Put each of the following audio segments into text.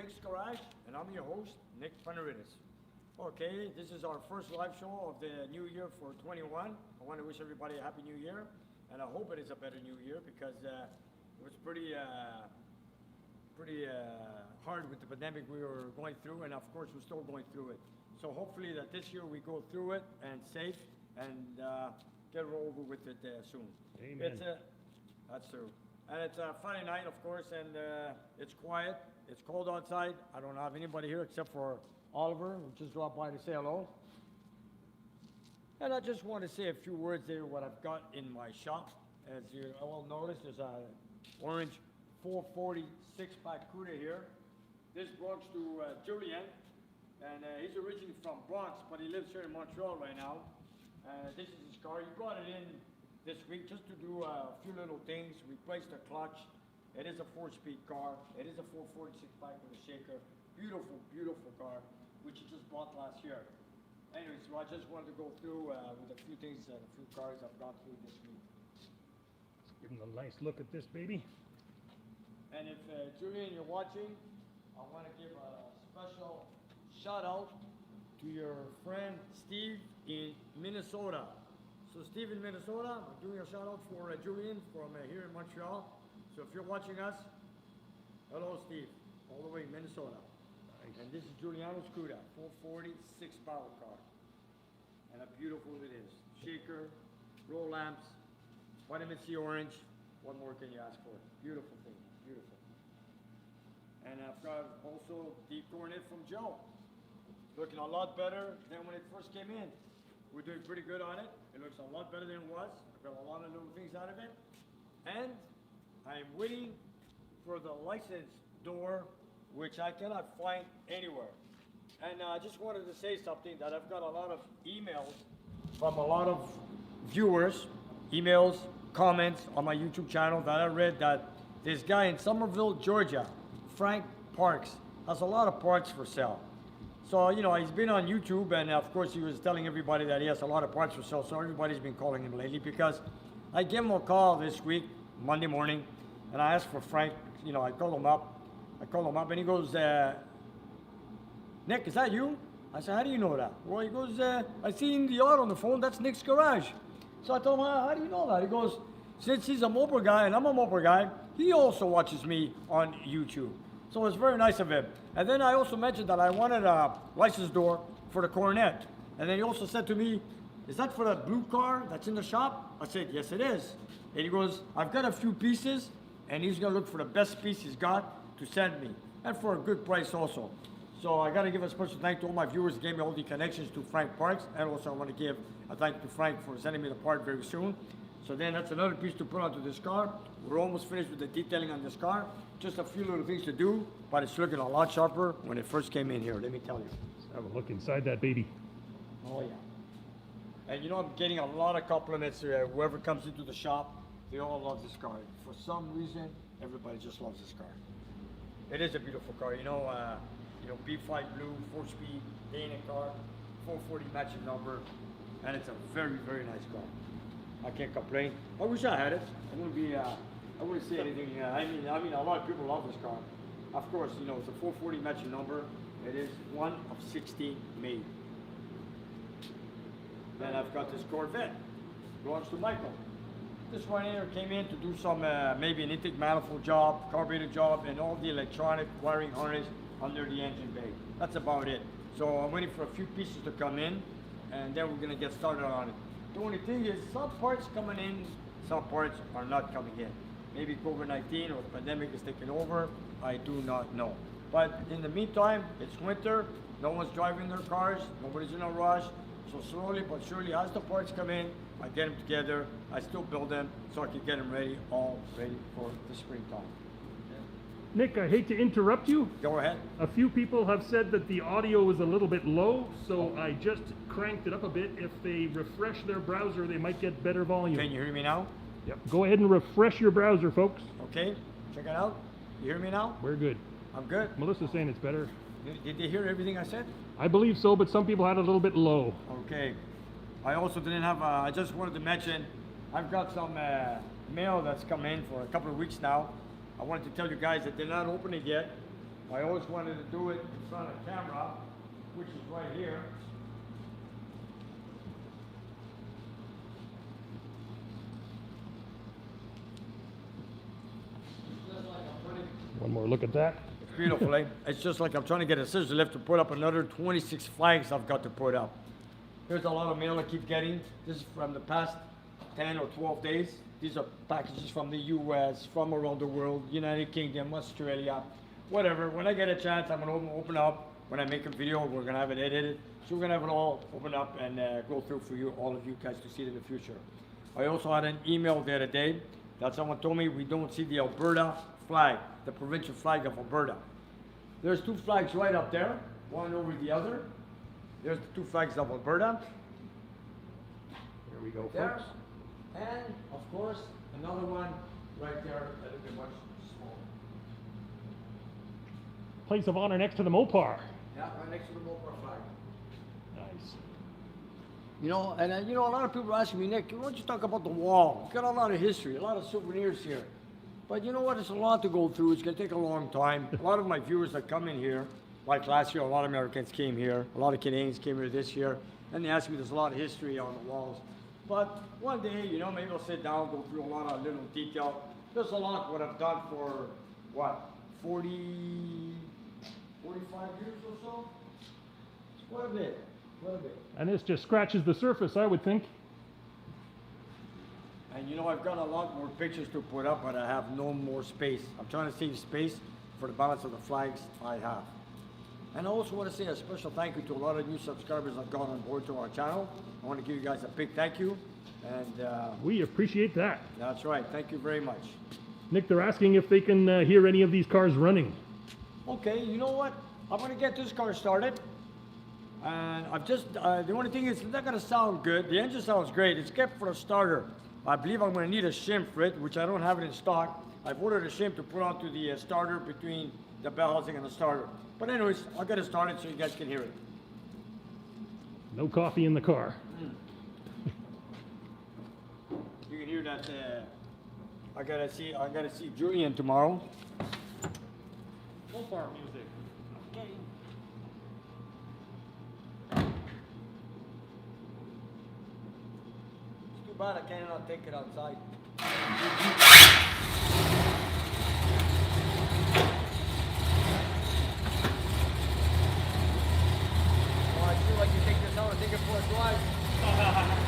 Nick's Garage, and I'm your host, Nick Panaritis. Okay, this is our first live show of the new year for 21. I want to wish everybody a happy new year, and I hope it is a better new year because it was pretty hard with the pandemic we were going through, and of course we're still going through it. So hopefully that this year we go through it and safe and get over with it soon. Amen. That's true. And it's a Friday night, of course, and it's quiet. It's cold outside. I don't have anybody here except for Oliver, who just dropped by to say hello. And I just want to say a few words there, what I've got in my shop. As you all notice, there's a orange 440 6-pack CUDA here. This belongs to Julien, and he's originally from Bronx, but he lives here in Montreal right now. This is his car. He brought it in this week just to do a few little things. Replaced the clutch. It is a 4-speed car. It is a 440 6-pack with a shaker. Beautiful, beautiful car, which he just bought last year. Anyway, so I just wanted to go through with a few things and a few cars I've gone through this week. Let's give him a nice look at this baby. And if Julien, you're watching, I want to give a special shout out to your friend Steve in Minnesota. So Steve in Minnesota, I'm doing a shout out for Julien from here in Montreal. So if you're watching us, hello Steve, all the way in Minnesota. Nice. And this is Giuliano's CUDA, 440 6-power car. And how beautiful it is. Shaker, roll lamps, vitamin C orange. What more can you ask for? Beautiful thing, beautiful. And I've got also the Coronet from Joe. Looking a lot better than when it first came in. We're doing pretty good on it. It looks a lot better than it was. I've got a lot of little things out of it. And I'm waiting for the license door, which I cannot find anywhere. And I just wanted to say something that I've got a lot of emails from a lot of viewers, emails, comments on my YouTube channel that I read that this guy in Somerville, Georgia, Frank Parks, has a lot of parts for sale. So, you know, he's been on YouTube, and of course he was telling everybody that he has a lot of parts for sale, so everybody's been calling him lately because I gave him a call this week, Monday morning, and I asked for Frank. You know, I called him up, and he goes, Nick, is that you? I said, how do you know that? Well, he goes, I seen the auto on the phone, that's Nick's Garage. So I told him, how do you know that? He goes, since he's a moped guy and I'm a moped guy, he also watches me on YouTube. So it's very nice of him. And then I also mentioned that I wanted a license door for the Coronet. And then he also said to me, is that for that blue car that's in the shop? I said, yes, it is. And he goes, I've got a few pieces, and he's gonna look for the best piece he's got to send me. And for a good price also. So I gotta give a special thank to all my viewers who gave me all the connections to Frank Parks. And also I wanna give a thank you to Frank for sending me the part very soon. So then that's another piece to put onto this car. We're almost finished with the detailing on this car. Just a few little things to do, but it's looking a lot sharper when it first came in here, let me tell you. Let's have a look inside that baby. Oh yeah. And you know, I'm getting a lot of compliments. Whoever comes into the shop, they all love this car. For some reason, everybody just loves this car. It is a beautiful car. You know, B5 blue, 4-speed, Dyno car, 440 matching number, and it's a very, very nice car. I can't complain. I wish I had it. I wouldn't say anything. I mean, a lot of people love this car. Of course, you know, it's a 440 matching number. It is one of 16 made. Then I've got this Corvette. Belongs to Michael. This one here came in to do some, maybe an intake manifold job, carburetor job, and all the electronic wiring harness under the engine bay. That's about it. So I'm waiting for a few pieces to come in, and then we're gonna get started on it. The only thing is, some parts coming in, some parts are not coming in. Maybe COVID-19 or the pandemic is taking over, I do not know. But in the meantime, it's winter, no one's driving their cars, nobody's in a rush. So slowly but surely, as the parts come in, I get them together, I still build them so I can get them ready, all ready for the springtime. Nick, I hate to interrupt you. Go ahead. A few people have said that the audio is a little bit low, so I just cranked it up a bit. If they refresh their browser, they might get better volume. Can you hear me now? Yep. Go ahead and refresh your browser, folks. Okay, check it out. You hear me now? We're good. I'm good. Melissa's saying it's better. Did they hear everything I said? I believe so, but some people had a little bit low. Okay. I also didn't have, I just wanted to mention, I've got some mail that's come in for a couple of weeks now. I wanted to tell you guys that they're not opening yet. I always wanted to do it in front of the camera, which is right here. One more look at that. It's beautiful, eh? It's just like I'm trying to get a scissor lift to put up another 26 flags I've got to put up. There's a lot of mail I keep getting. This is from the past 10 or 12 days. These are packages from the US, from around the world, United Kingdom, Australia, whatever. When I get a chance, I'm gonna open up. When I make a video, we're gonna have it edited. So we're gonna have it all open up and go through for you, all of you guys to see it in the future. I also had an email the other day that someone told me we don't see the Alberta flag, the provincial flag of Alberta. There's two flags right up there, one over the other. There's the two flags of Alberta. Here we go, There. folks. And of course, another one right there, a little bit much smaller. Place of honor next to the Mopar. Yeah, right next to the Lowepro flag. Nice. You know, and you know, a lot of people are asking me, Nick, why don't you talk about the wall? We've got a lot of history, a lot of souvenirs here. But you know what? It's a lot to go through. It's going to take a long time. A lot of my viewers that come in here, like last year, a lot of Americans came here. A lot of Canadians came here this year. And they ask me, there's a lot of history on the walls. But one day, you know, maybe I'll sit down, go through a lot of little detail. There's a lot what I've done for, what, 45 years or so? It's quite a bit, quite a bit. And this just scratches the surface, I would think. And you know, I've got a lot more pictures to put up, but I have no more space. I'm trying to save space for the balance of the flags I have. And I also want to say a special thank you to a lot of new subscribers that got on board to our channel. I want to give you guys a big thank you. And We appreciate that. that's right, thank you very much. Nick, they're asking if they can hear any of these cars running. Okay, you know what? I'm going to get this car started. And I've just, the only thing is, it's not going to sound good. The engine sounds great, except for a starter. I believe I'm going to need a shim for it, which I don't have it in stock. I've ordered a shim to put onto the starter between the bell housing and the starter. But anyways, I'll get it started so you guys can hear it. No coffee in the car. You can hear that. I gotta see Julian tomorrow. Mopar music. Okay. It's too bad I cannot take it outside. I feel like you take this out and take it for a drive.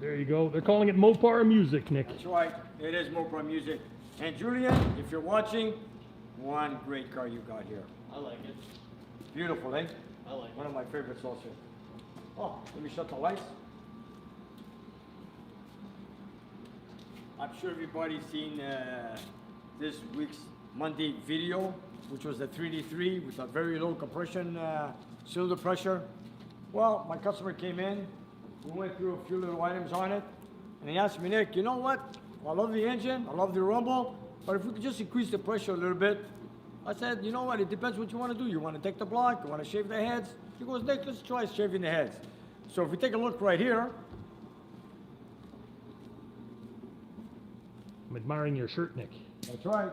There you go. They're calling it Mopar music, Nick. That's right, it is Mopar music. And Julian, if you're watching, one great car you got here. I like it. Beautiful, eh? I like One of my favorites also. Oh, let me shut the lights. I'm sure everybody's seen this week's Monday video, which was the 3D3 with a very low compression cylinder pressure. Well, my customer came in, we went through a few little items on it, and he asked me, Nick, you know what? I love the engine, I love the rumble, but if we could just increase the pressure a little bit. I said, you know what, it depends what you want to do. You want to take the block, you want to shave the heads? He goes, Nick, let's try shaving the heads. So if we take a look right here, I'm admiring your shirt, Nick. that's right,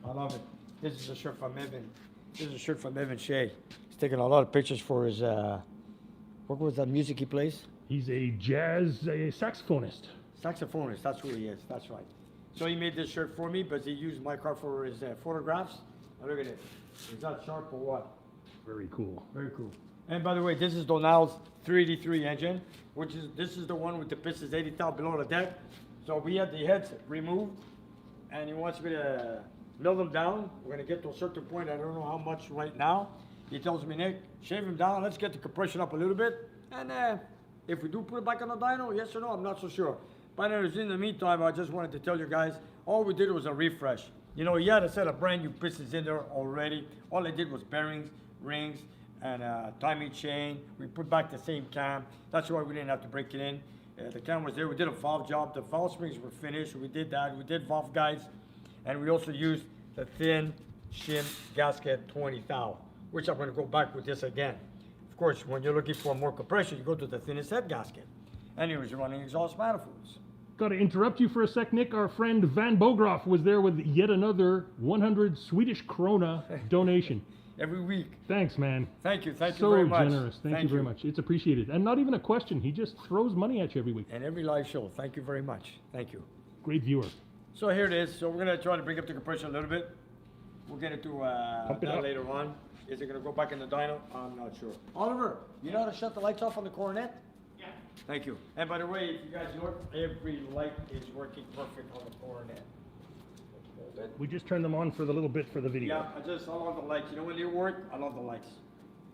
I love it. This is a shirt from Evan. This is a shirt from Evan Shea. He's taking a lot of pictures for his, what was that music he plays? He's a jazz saxophonist. Saxophonist, that's who he is, that's right. So he made this shirt for me, but he used my car for his photographs. Now look at it. Is that sharp or what? Very cool. Very cool. And by the way, this is Donald's 383 engine, this is the one with the pistons 80 down below the deck. So we had the heads removed, and he wants me to mill them down. We're gonna get to a certain point, I don't know how much right now. He tells me, Nick, shave him down, let's get the compression up a little bit. And if we do put it back on the dyno, yes or no, I'm not so sure. But anyways, in the meantime, I just wanted to tell you guys, all we did was a refresh. You know, he had a set of brand new pistons in there already. All I did was bearings, rings, and timing chain. We put back the same cam. That's why we didn't have to break it in. The cam was there. We did a valve job. The valve springs were finished. We did that. We did valve guides. And we also used the thin shim gasket 20 thou, which I'm going to go back with this again. Of course, when you're looking for more compression, you go to the thinnest head gasket. And he was running exhaust manifolds. Got to interrupt you for a sec, Nick. Our friend Van Bogroff was there with yet another 100 Swedish krona donation. Every week. Thanks, man. Thank you very much. So generous. Thank you very much. It's appreciated. And not even a question. He just throws money at you every week. And every live show. Thank you very much. Thank you. Great viewer. So here it is. So we're going to try to bring up the compression a little bit. We'll get into that later on. Is it going to go back in the dyno? I'm not sure. Oliver, you know how to shut the lights off on the coronet? Yeah. Thank you. And by the way, if you guys look, every light is working perfect on the coronet. We just turned them on for the little bit for the video. Yeah, I love the lights. You know when they work, I love the lights.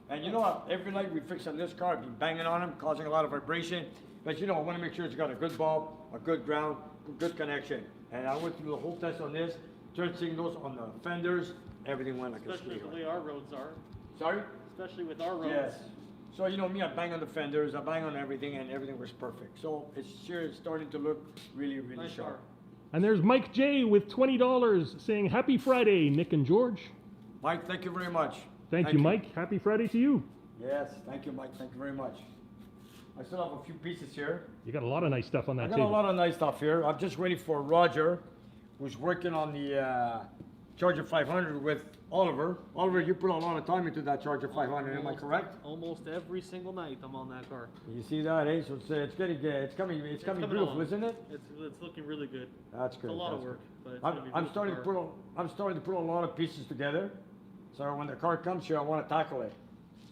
And you know what? Every light we fix on this car, I've been banging on them, causing a lot of vibration. But you know, I want to make sure it's got a good bulb, a good ground, a good connection. And I went through the whole test on this, turn signals on the fenders, everything went like a Especially straight with line. the way our roads are. Sorry? Especially with our roads. Yes. So you know me, I bang on the fenders, I bang on everything, and everything was perfect. So it's starting to look really, really Nice sharp. car. And there's Mike J with $20 saying Happy Friday, Nick and George. Mike, thank you very much. Thank you, Mike. Happy Friday to you. Yes, thank you, Mike. Thank you very much. I still have a few pieces here. You got a lot of nice stuff on that I got table. a lot of nice stuff here. I'm just waiting for Roger, who's working on the Charger 500 with Oliver. Oliver, you put a lot of time into that Charger 500, am I correct? Almost every single night I'm on that car. You see that, eh? So it's coming beautiful, along. isn't it? It's looking really good. That's good. It's a lot of that's work, good. but it's I'm, gonna be I'm beautiful starting to car. I'm starting to put a lot of pieces together. So when the car comes here, I want to tackle it.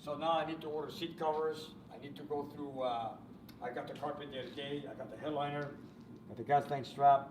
So now I need to order seat covers. I need to go through. I got the carpet the other day. I got the headliner, got the gas tank strap.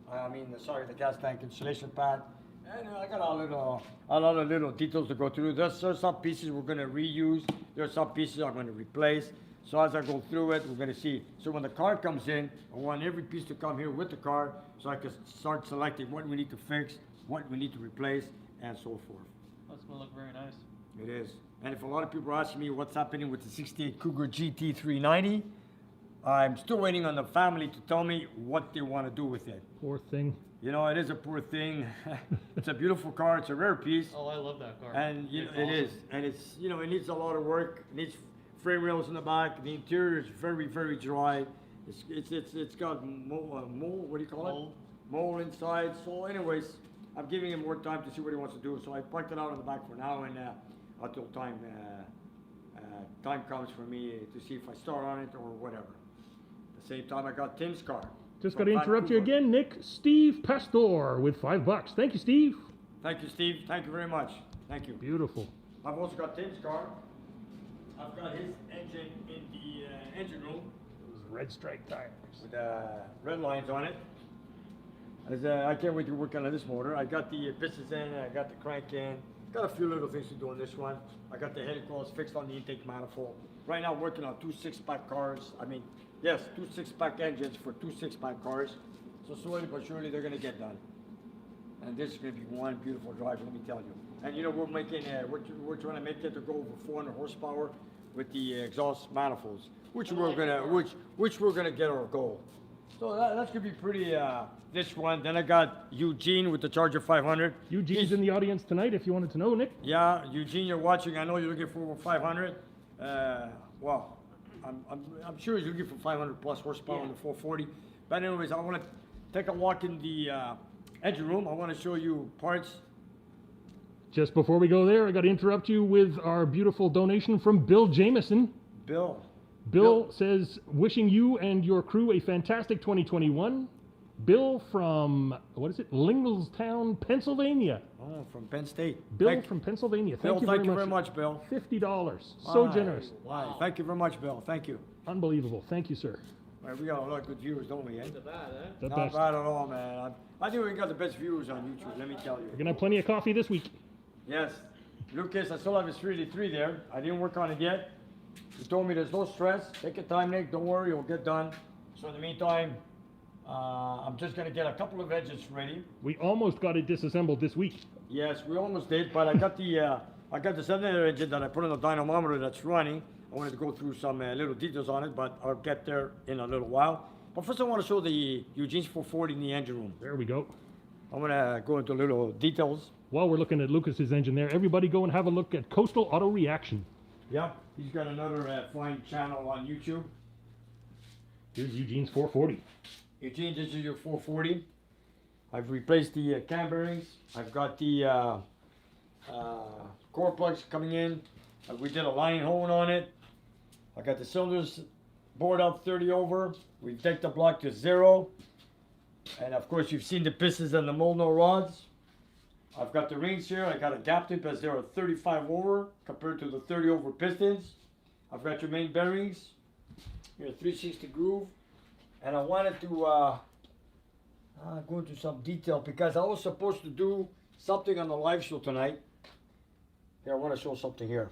The gas tank insulation pad. And I got a lot of little details to go through. There's some pieces we're going to reuse. There's some pieces I'm going to replace. So as I go through it, we're going to see. So when the car comes in, I want every piece to come here with the car so I can start selecting what we need to fix, what we need to replace, and so forth. That's gonna look very nice. It is. And if a lot of people are asking me what's happening with the 68 Cougar GT 390, I'm still waiting on the family to tell me what they want to do with it. Poor thing. You know, it is a poor thing. It's a beautiful car. It's a rare piece. Oh, I love that car. And you know, It's it awesome. is. And it's, you know, it needs a lot of work. It needs frame rails in the back. The interior is very, very dry. It's got mold, what do you call Mold. it? Mold inside. So anyways, I'm giving him more time to see what he wants to do. So I parked it out in the back for now and until time comes for me to see if I start on it or whatever. At the same time, I got Tim's car. Just got to interrupt you again, Nick. Steve Pastor with $5. Thank you, Steve. Thank you, Steve. Thank you very much. Thank you. Beautiful. I've also got Tim's car. I've got his engine in the engine room Those red stripe tires. with red lines on it. I can't wait to work on this motor. I got the pistons in, I got the crank in. Got a few little things to do on this one. I got the head coils fixed on the intake manifold. Right now working on 2 6-pack cars. Yes, 2 6-pack engines for 2 6-pack cars. So slowly but surely they're gonna get done. And this is gonna be one beautiful drive, let me tell you. And you know, we're making, we're trying to make it to go over 400 horsepower with the exhaust manifolds, which we're gonna get our goal. So that's gonna be pretty, this one. Then I got Eugene with the Charger 500. Eugene's in the audience tonight if you wanted to know, Nick. Yeah, Eugene, you're watching. I know you're looking for 500. Well, I'm sure he's looking for 500 plus horsepower on the 440. But anyways, I want to take a walk in the engine room. I want to show you parts. Just before we go there, I got to interrupt you with our beautiful donation from Bill Jameson. Bill says, wishing you and your crew a fantastic 2021. Bill from, what is it, Lingelstown, Pennsylvania. Oh, from Penn State. Bill from Pennsylvania. Bill, thank you very much, Bill. $50. So generous. Wow. Thank you very much, Bill. Thank you. Unbelievable. Thank you, sir. Right, we got a lot of good viewers, don't we, eh? Not bad, eh? The Not best. bad at all, man. I think we got the best viewers on YouTube, let me tell you. We're going to have plenty of coffee this week. Yes. Lucas, I still have his 383 there. I didn't work on it yet. He told me there's no stress. Take your time, Nick. Don't worry, it'll get done. So in the meantime, I'm just gonna get a couple of edges ready. We almost got it disassembled this week. Yes, we almost did, but I got the cylinder engine that I put on the dynamometer that's running. I wanted to go through some little details on it, but I'll get there in a little while. But first I want to show the Eugene's 440 in the engine room. There we go. I'm gonna go into little details. While we're looking at Lucas's engine there, everybody go and have a look at Coastal Auto Reaction. Yep, he's got another fine channel on YouTube. Here's Eugene's 440. Eugene, this is your 440. I've replaced the cam bearings. I've got the core plugs coming in. We did a line hone on it. I got the cylinders bored up 30 over. We've taken the block to 0. And of course you've seen the pistons and the Molno rods. I've got the rings here. I got a gap tip as they're 35 over compared to the 30 over pistons. I've got your main bearings. Your 360 groove. And I wanted to go into some detail because I was supposed to do something on the live show tonight. Here, I want to show something here.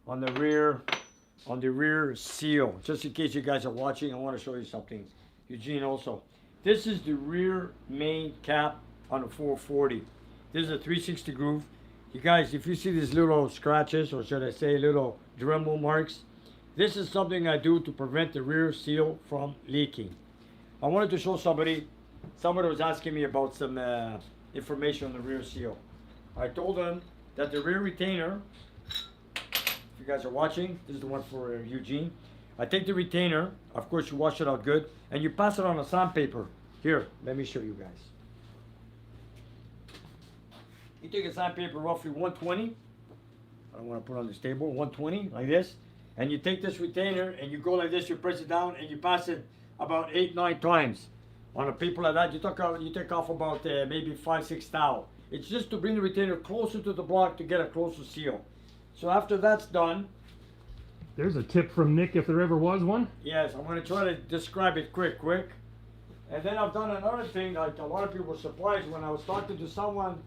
On the rear seal. Just in case you guys are watching, I want to show you something. Eugene also. This is the rear main cap on the 440. This is a 360 groove. You guys, if you see these little scratches, or should I say little Dremel marks, this is something I do to prevent the rear seal from leaking. I wanted to show somebody was asking me about some information on the rear seal. I told them that the rear retainer, if you guys are watching, this is the one for Eugene. I take the retainer, of course you wash it out good, and you pass it on a sandpaper. Here, let me show you guys. You take a sandpaper roughly 120. I don't want to put it on this table, 120, like this. And you take this retainer and you go like this, you press it down and you pass it about 8-9 times. On a paper like that, you take off about maybe 5-6 thou. It's just to bring the retainer closer to the block to get a closer seal. So after that's done, there's a tip from Nick if there ever was one. Yes, I'm going to try to describe it quick. And then I've done another thing, like a lot of people were surprised when I was talking to someone.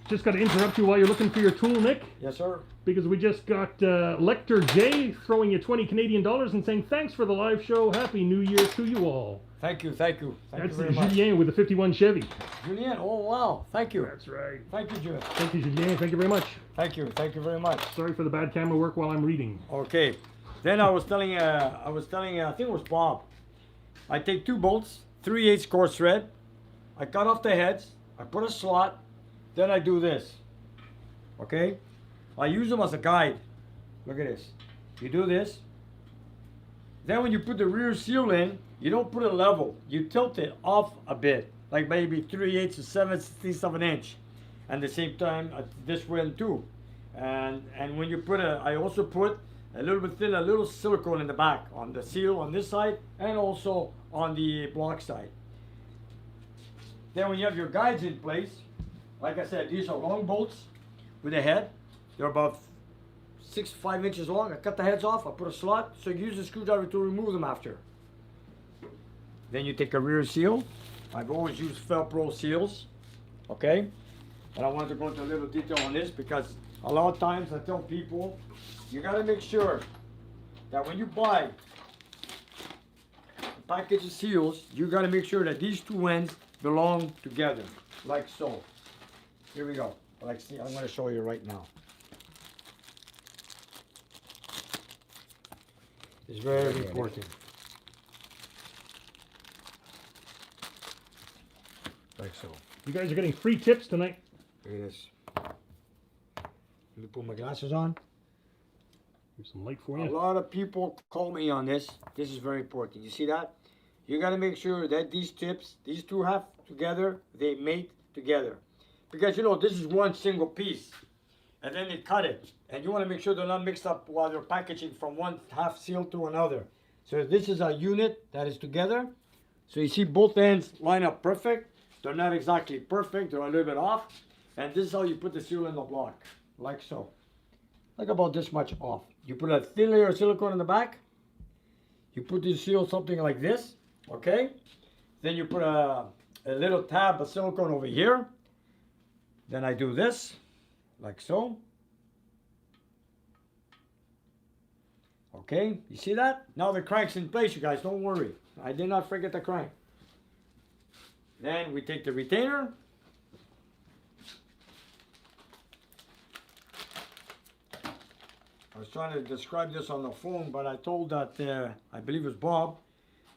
Just got to interrupt you while you're looking for your tool, Nick. Yes, sir. Because we just got Lecter J throwing you 20 Canadian dollars and saying thanks for the live show. Happy New Year to you all. Thank you. Thank you That's very much. Julien with the 51 Chevy. Julien, oh wow, thank you. That's right. Thank you, Julien. Thank you, Julien. Thank you very much. Thank you very much. Sorry for the bad camera work while I'm reading. Okay. Then I was telling, I think it was Bob. I take 2 bolts, 3/8 coarse thread. I cut off the heads. I put a slot. Then I do this. Okay. I use them as a guide. Look at this. You do this. Then when you put the rear seal in, you don't put it level. You tilt it off a bit, like maybe 3/8 to 7/16 of an inch. And at the same time, this way too. And when you put I also put a little bit thin, a little silicone in the back on the seal on this side and also on the block side. Then when you have your guides in place, like I said, these are long bolts with a head. They're about 5 inches long. I cut the heads off, I put a slot, so you use a screwdriver to remove them after. Then you take a rear seal. I've always used Lowepro seals, okay? And I wanted to go into a little detail on this because a lot of times I tell people, you gotta make sure that when you buy a package of seals, you gotta make sure that these 2 ends belong together, like so. Here we go. Like, see, I'm gonna show you right now. It's very important. Like so. You guys are getting free tips tonight. Look at this. Let me put my glasses on. Here's some light for A you. lot of people call me on this. This is very important. You see that? You got to make sure that these tips, these 2 have together, they mate together. Because, you know, this is one single piece. And then they cut it. And you want to make sure they're not mixed up while they're packaging from one half seal to another. So this is a unit that is together. So you see both ends line up perfect. They're not exactly perfect. They're a little bit off. And this is how you put the seal in the block. Like so. Like about this much off. You put a thin layer of silicone in the back. You put the seal something like this. Okay. Then you put a little tab of silicone over here. Then I do this. Like so. Okay. You see that? Now the crank's in place, you guys. Don't worry. I did not forget the crank. Then we take the retainer. I was trying to describe this on the phone, but I told that, I believe it was Bob.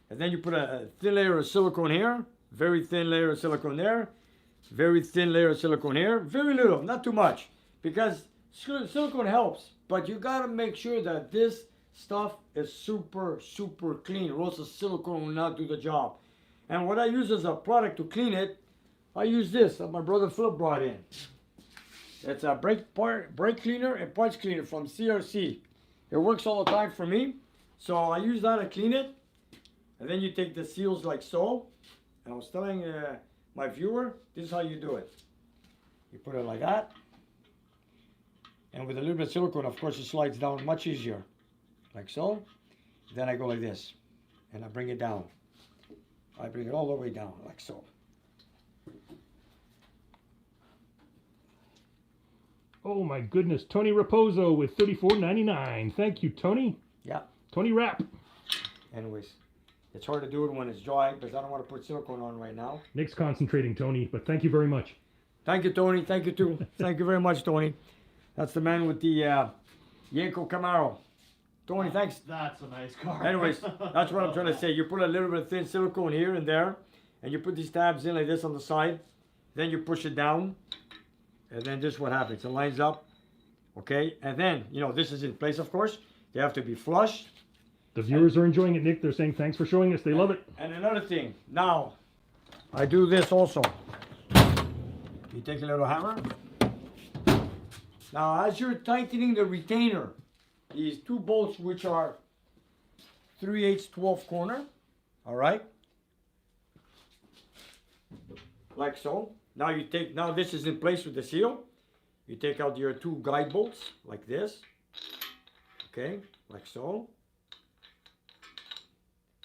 And then you put a thin layer of silicone here, very thin layer of silicone there, very thin layer of silicone here, very little, not too much, because silicone helps, but you gotta make sure that this stuff is super, super clean, or else the silicone will not do the job. And what I use as a product to clean it, I use this that my brother Philip brought in. It's a brake cleaner and parts cleaner from CRC. It works all the time for me. So I use that to clean it. And then you take the seals like so. And I was telling my viewer, this is how you do it. You put it like that. And with a little bit of silicone, of course, it slides down much easier. Like so. Then I go like this. And I bring it down. I bring it all the way down, like so. Oh my goodness, Tony Raposo with $34.99. Thank you, Tony. Yeah. Tony Rapp. Anyways, it's hard to do it when it's dry because I don't want to put silicone on right now. Nick's concentrating, Tony, but thank you very much. Thank you, Tony. Thank you, too. Thank you very much, Tony. That's the man with the Yenko Camaro. Tony, thanks. That's a nice car. Anyways, that's what I'm trying to say. You put a little bit of thin silicone here and there, and you put these tabs in like this on the side. Then you push it down, and then this is what happens. It lines up, okay? And then, you know, this is in place, of course. They have to be flush. The viewers are enjoying it, Nick. They're saying thanks for showing us. They love it. And another thing, now, I do this also. You take a little hammer. Now, as you're tightening the retainer, these two bolts, which are 3/8 12 corner, all right, like so. Now you take, now this is in place with the seal. You take out your two guide bolts like this, okay, like so.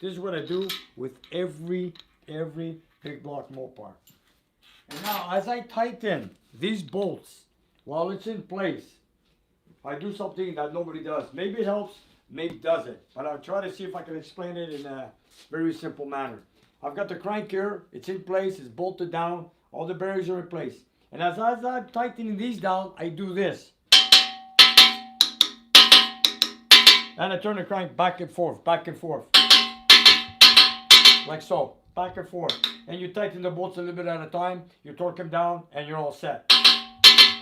This is what I do with every big block Mopar. And now, as I tighten these bolts while it's in place, I do something that nobody does. Maybe it helps, maybe it doesn't. But I'll try to see if I can explain it in a very simple manner. I've got the crank here. It's in place. It's bolted down. All the bearings are in place. And as I'm tightening these down, I do this. And I turn the crank back and forth, back and forth. Like so, back and forth. And you tighten the bolts a little bit at a time. You torque them down, and you're all set.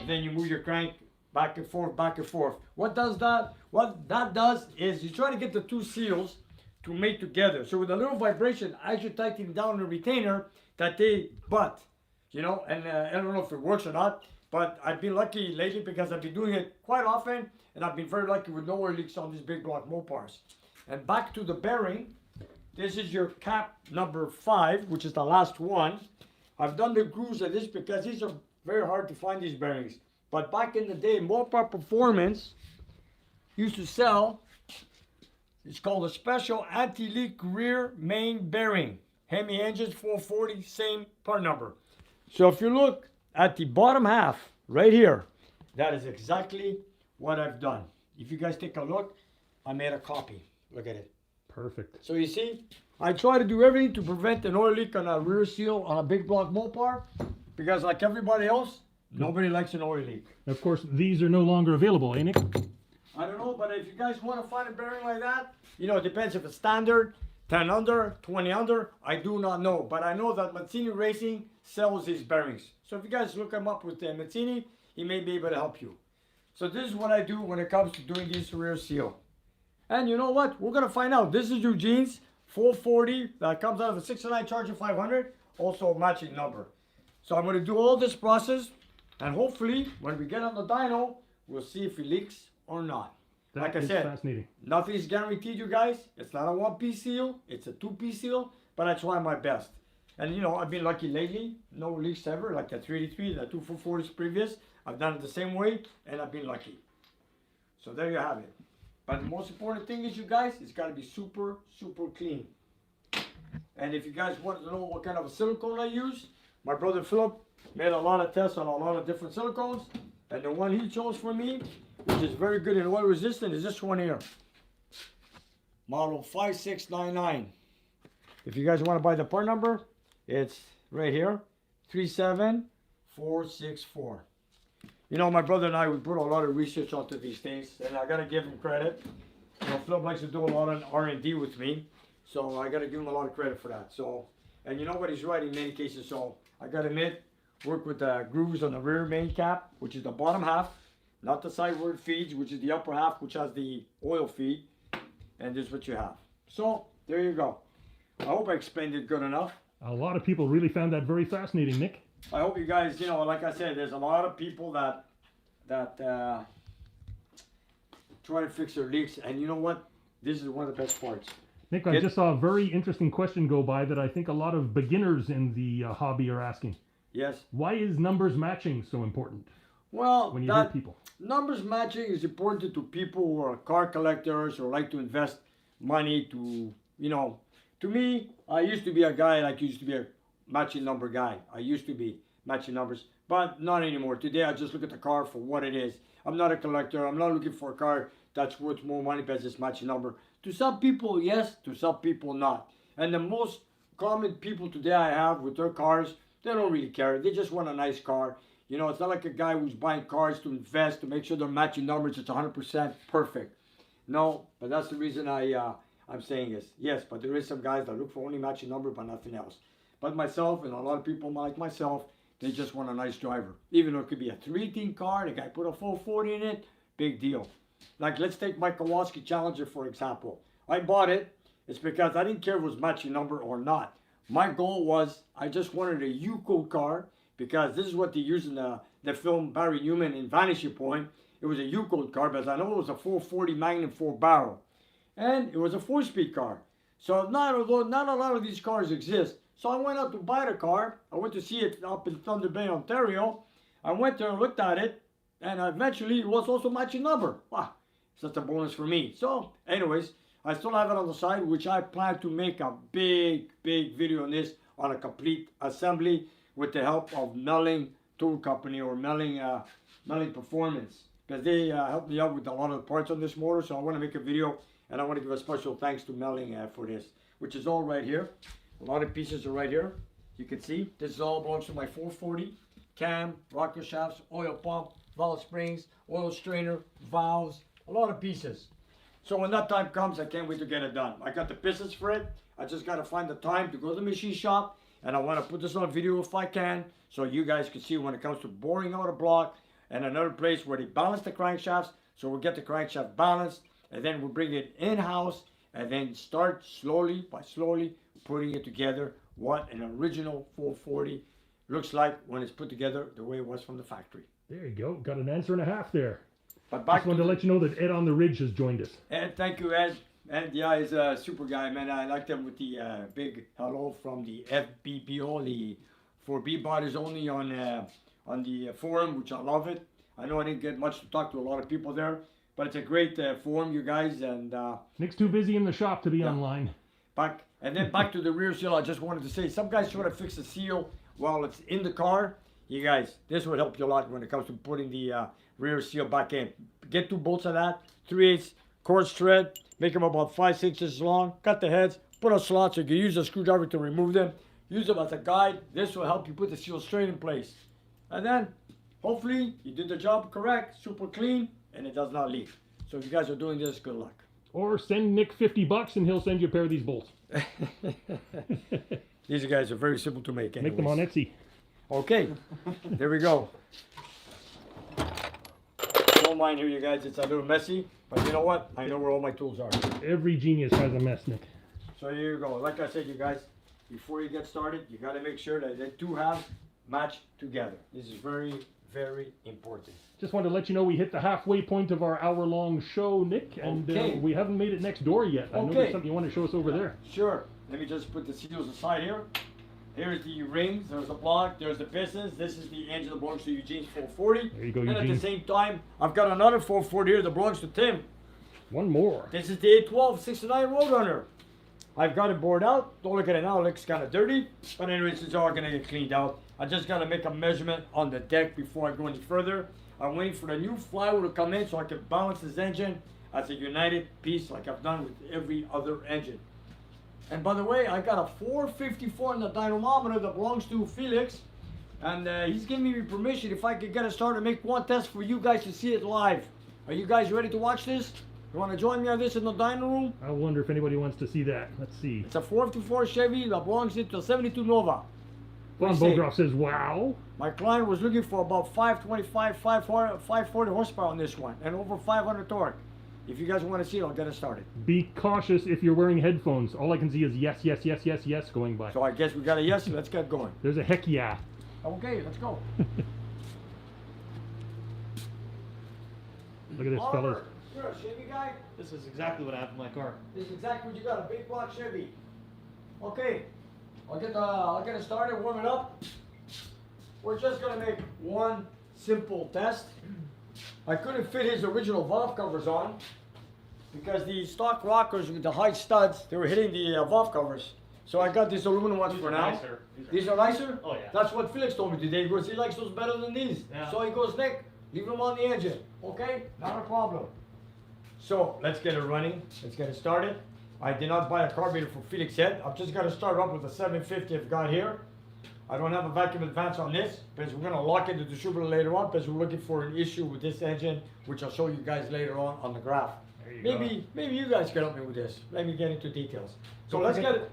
And then you move your crank back and forth, back and forth. What does that? What that does is you try to get the two seals to mate together. So with a little vibration, as you're tightening down the retainer, that they butt, you know. And I don't know if it works or not, but I've been lucky lately because I've been doing it quite often, and I've been very lucky with no oil leaks on these big block Mopars. And back to the bearing. This is your cap number 5, which is the last one. I've done the grooves of this because these are very hard to find, these bearings. But back in the day, Mopar Performance used to sell, it's called a special anti-leak rear main bearing. Hemi engines 440, same part number. So if you look at the bottom half, right here, that is exactly what I've done. If you guys take a look, I made a copy. Look at it. Perfect. So you see, I try to do everything to prevent an oil leak on a rear seal on a big block Mopar, because like everybody else, nobody likes an oil leak. Of course, these are no longer available, eh, Nick? I don't know, but if you guys want to find a bearing like that, you know, it depends if it's standard, 10 under, 20 under, I do not know. But I know that Mazzini Racing sells these bearings. So if you guys look him up with Mazzini, he may be able to help you. So this is what I do when it comes to doing this rear seal. And you know what? We're going to find out. This is Eugene's 440 that comes out of a 69 Charger 500. Also a matching number. So I'm going to do all this process. And hopefully, when we get on the dyno, we'll see if it leaks or not. That like I is said, fascinating. nothing is guaranteed, you guys. It's not a 1-piece seal. It's a 2-piece seal. But I try my best. And you know, I've been lucky lately. No leaks ever. Like the 383, the 2440s previous. I've done it the same way. And I've been lucky. So there you have it. But the most important thing is, you guys, it's got to be super, super clean. And if you guys want to know what kind of a silicone I use, my brother Philip made a lot of tests on a lot of different silicones. And the one he chose for me, which is very good and oil resistant, is this one here. Model 5699. If you guys want to buy the part number, it's right here, 37464. You know, my brother and I, we put a lot of research onto these things, and I gotta give him credit. You know, Philip likes to do a lot of R&D with me, so I gotta give him a lot of credit for that. So, and you know what, he's right in many cases. So I gotta admit, work with the grooves on the rear main cap, which is the bottom half, not the side where it feeds, which is the upper half, which has the oil feed, and this is what you have. So there you go. I hope I explained it good enough. A lot of people really found that very fascinating, Nick. I hope you guys, you know, like I said, there's a lot of people that try to fix their leaks, and you know what? This is one of the best parts. Nick, I just saw a very interesting question go by that I think a lot of beginners in the hobby are asking. Yes. Why is numbers matching so important? Well, when you hear people. Numbers matching is important to people who are car collectors or like to invest money to, you know, to me, I used to be a guy like used to be a matching number guy. I used to be matching numbers, but not anymore. Today, I just look at the car for what it is. I'm not a collector. I'm not looking for a car that's worth more money because it's matching number. To some people, yes. To some people, not. And the most common people today I have with their cars, they don't really care. They just want a nice car. You know, it's not like a guy who's buying cars to invest, to make sure they're matching numbers. It's 100% perfect. No, but that's the reason I'm saying this. Yes, but there is some guys that look for only matching number, but nothing else. But myself and a lot of people like myself, they just want a nice driver. Even though it could be a 318 car, the guy put a 440 in it, big deal. Like, let's take my Kowalski Challenger, for example. I bought it. It's because I didn't care if it was matching number or not. My goal was, I just wanted a U-code car, because this is what they use in the film Barry Newman in Vanishing Point. It was a U-code car, but I know it was a 440 Magnum 4-barrel. And it was a 4-speed car. So not a lot of these cars exist. So I went out to buy the car. I went to see it up in Thunder Bay, Ontario. I went there and looked at it. And eventually it was also matching number. Wow, such a bonus for me. So anyways, I still have it on the side, which I plan to make a big video on this, on a complete assembly with the help of Melling Tool Company or Melling Performance. Because they helped me out with a lot of the parts on this motor. So I want to make a video, and I want to give a special thanks to Melling for this, which is all right here. A lot of pieces are right here. You can see this all belongs to my 440 cam, rocker shafts, oil pump, valve springs, oil strainer, valves, a lot of pieces. So when that time comes, I can't wait to get it done. I got the pistons for it. I just got to find the time to go to the machine shop, and I want to put this on video if I can, so you guys can see when it comes to boring out a block and another place where they balance the crankshafts. So we'll get the crankshaft balanced, and then we'll bring it in-house, and then start slowly putting it together, what an original 440 looks like when it's put together the way it was from the factory. There you go. Got an answer and a half there. But back just wanted to let you know that Ed on the Ridge has joined us. Ed, thank you, Ed. Ed, yeah, he's a super guy, man. I like him with the big hello from the FBPO, the 4B bodies only on the forum, which I love it. I know I didn't get much to talk to a lot of people there, but it's a great forum, you guys. And Nick's too busy in the shop to be online. Back to the rear seal. I just wanted to say, some guys try to fix the seal while it's in the car. You guys, this would help you a lot when it comes to putting the rear seal back in. Get 2 bolts of that, 3/8 coarse thread, make them about 5-6 inches long, cut the heads, put a slot so you can use a screwdriver to remove them. Use them as a guide. This will help you put the seal straight in place. And then, hopefully, you did the job correct, super clean, and it does not leak. So if you guys are doing this, good luck. Or send Nick $50 and he'll send you a pair of these bolts. These guys are very simple to make. Make them on Etsy. Okay, there we go. Don't mind here, you guys. It's a little messy, but you know what? I know where all my tools are. Every genius has a mess, Nick. So here you go. Like I said, you guys, before you get started, you got to make sure that the 2 halves match together. This is very important. Just wanted to let you know we hit the halfway point of our hour-long show, Nick, and we haven't made it next door yet. I know there's something you want to show us over there. Sure. Let me just put the seals aside here. Here's the rings. There's the block. There's the pistons. This is the engine that belongs to Eugene's 440. There you go, and Eugene. at the same time, I've got another 440 here that belongs to Tim. One more. This is the 812 69 Roadrunner. I've got it bored out. Don't look at it now. It looks kind of dirty. But anyways, it's all going to get cleaned out. I just got to make a measurement on the deck before I go any further. I'm waiting for the new flywheel to come in so I can balance this engine as a united piece like I've done with every other engine. And by the way, I got a 454 in the dynamometer that belongs to Felix. And he's giving me permission if I could get it started, make one test for you guys to see it live. Are you guys ready to watch this? You want to join me on this in the dyno room? I wonder if anybody wants to see that. Let's see. It's a 454 Chevy that belongs to a 72 Nova. Von Bogroff says, wow. My client was looking for about 525, 540 horsepower on this one, and over 500 torque. If you guys want to see it, I'll get it started. Be cautious if you're wearing headphones. All I can see is yes, yes, yes, yes, yes going by. So I guess we got a yes, let's get going. There's a heck yeah. Okay, let's go. Look at this, fellas. You're a Chevy guy? This is exactly what I have in my car. This is exactly what you got, a big block Chevy. Okay, I'll get it started, warm it up. We're just gonna make one simple test. I couldn't fit his original valve covers on because the stock rockers with the high studs, they were hitting the valve covers. So I got these aluminum ones for now. Nicer. These are nicer? Oh, yeah. That's what Felix told me today. He goes, he likes those better than these. Yeah. So he goes, Nick, leave them on the engine. Okay? Not a problem. So let's get it running. Let's get it started. I did not buy a carburetor for Felix yet. I'm just gonna start up with the 750 I've got here. I don't have a vacuum advance on this because we're gonna lock in the distributor later on because we're looking for an issue with this engine, which I'll show you guys later on the graph. There you Maybe you guys can help me with this. Let me get into details. So Don't let's forget- get it.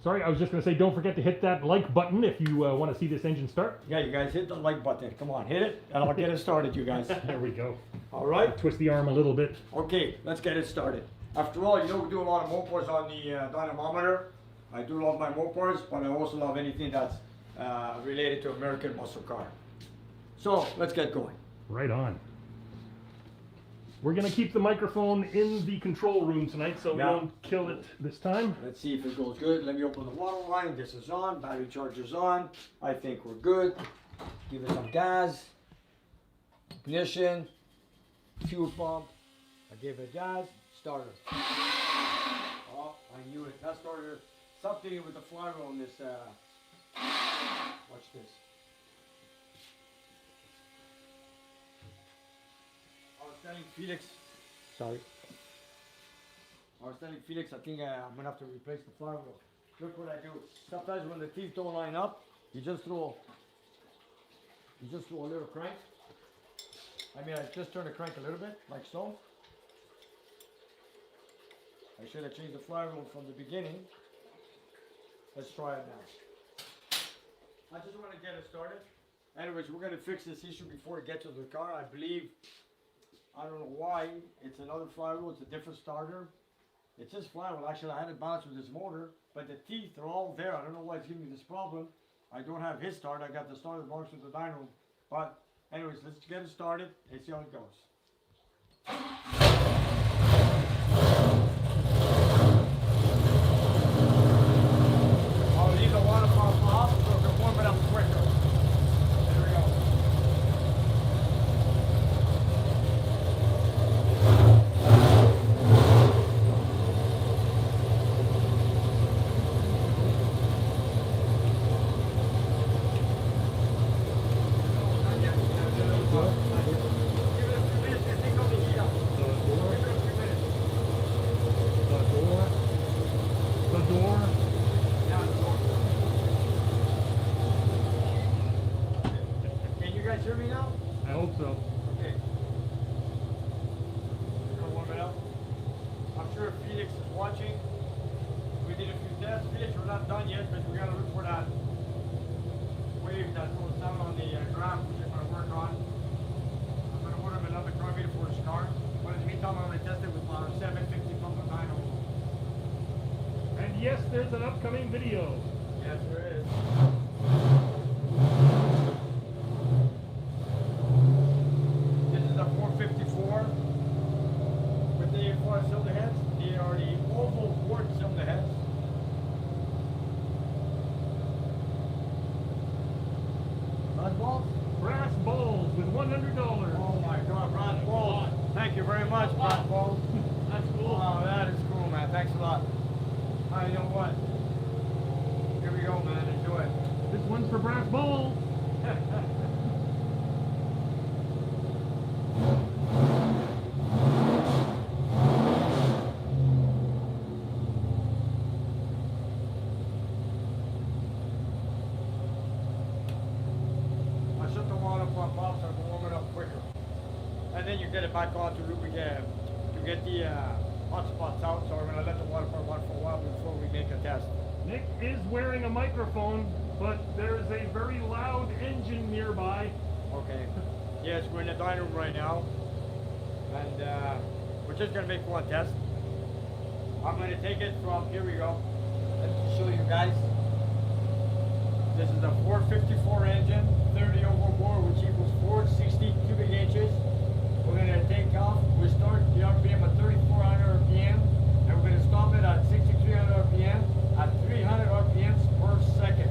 Sorry, I was just going to say, don't forget to hit that like button if you want to see this engine start. Yeah, you guys hit the like button. Come on, hit it, and I'll get it started, you guys. There we go. All right? Twist the arm a little bit. Okay, let's get it started. After all, you know we do a lot of Mopods on the dynamometer. I do love my Mopods, but I also love anything that's related to American muscle car. So, let's get going. Right on. We're going to keep the microphone in the control room tonight so we Yeah. don't kill it this time. Let's see if it goes good. Let me open the water line. This is on. Battery charger's on. I think we're good. Give it some gas. Ignition. Fuel pump. I gave it gas. Starter. Oh, I knew it. That starter. Something with the flywheel on this. Watch this. I was telling Felix. Sorry. I was telling Felix, I think I'm gonna have to replace the flywheel. Look what I do. Sometimes when the teeth don't line up, you just throw a little crank. I mean, I just turn the crank a little bit, like so. I should have changed the flywheel from the beginning. Let's try it now. I just want to get it started. Anyways, we're gonna fix this issue before it gets to the car. I believe, I don't know why, it's another flywheel, it's a different starter. It's this flywheel. Actually, I had it balanced with this motor, but the teeth are all there. I don't know why it's giving me this problem. I don't have his start. I got the starter that belongs with the dyno. But anyways, let's get it started and see how it goes. I'll leave the water pump off so it can warm it up quicker. There we go. The door. Can you guys hear me now? I hope so. Okay. We're gonna warm it up. I'm sure Felix is watching. We did a few tests. Felix, we're not done yet, but we gotta look for that wave that goes down on the graph, which I'm gonna work on. I'm gonna order him another carburetor for his car. But in the meantime, I'm gonna test it with my 750 from the dyno. And yes, there's an upcoming video. Yes, there is. This is a 454 with the 4 cylinder heads. They are the oval quart cylinder heads. Brass balls? Brass balls with $100. Oh my God, brass balls. Thank you very much, brass balls. That's cool. Oh, that is cool, man. Thanks a lot. You know what? Here we go, man. Enjoy it. This one's for brass balls. then you get it back on to get the hot spots out. So we're gonna let the water for a while before we make a test. Nick is wearing a microphone, but there is a very loud engine nearby. Okay. Yes, we're in the dining room right now, and we're just gonna make one test. I'm gonna take it from, here we go. Let me show you guys. This is a 454 engine, 30 overbore, which equals 460 cubic inches. We're gonna take off. We start the RPM at 3,400 RPM, and we're gonna stop it at 6,300 RPM at 300 RPMs per second.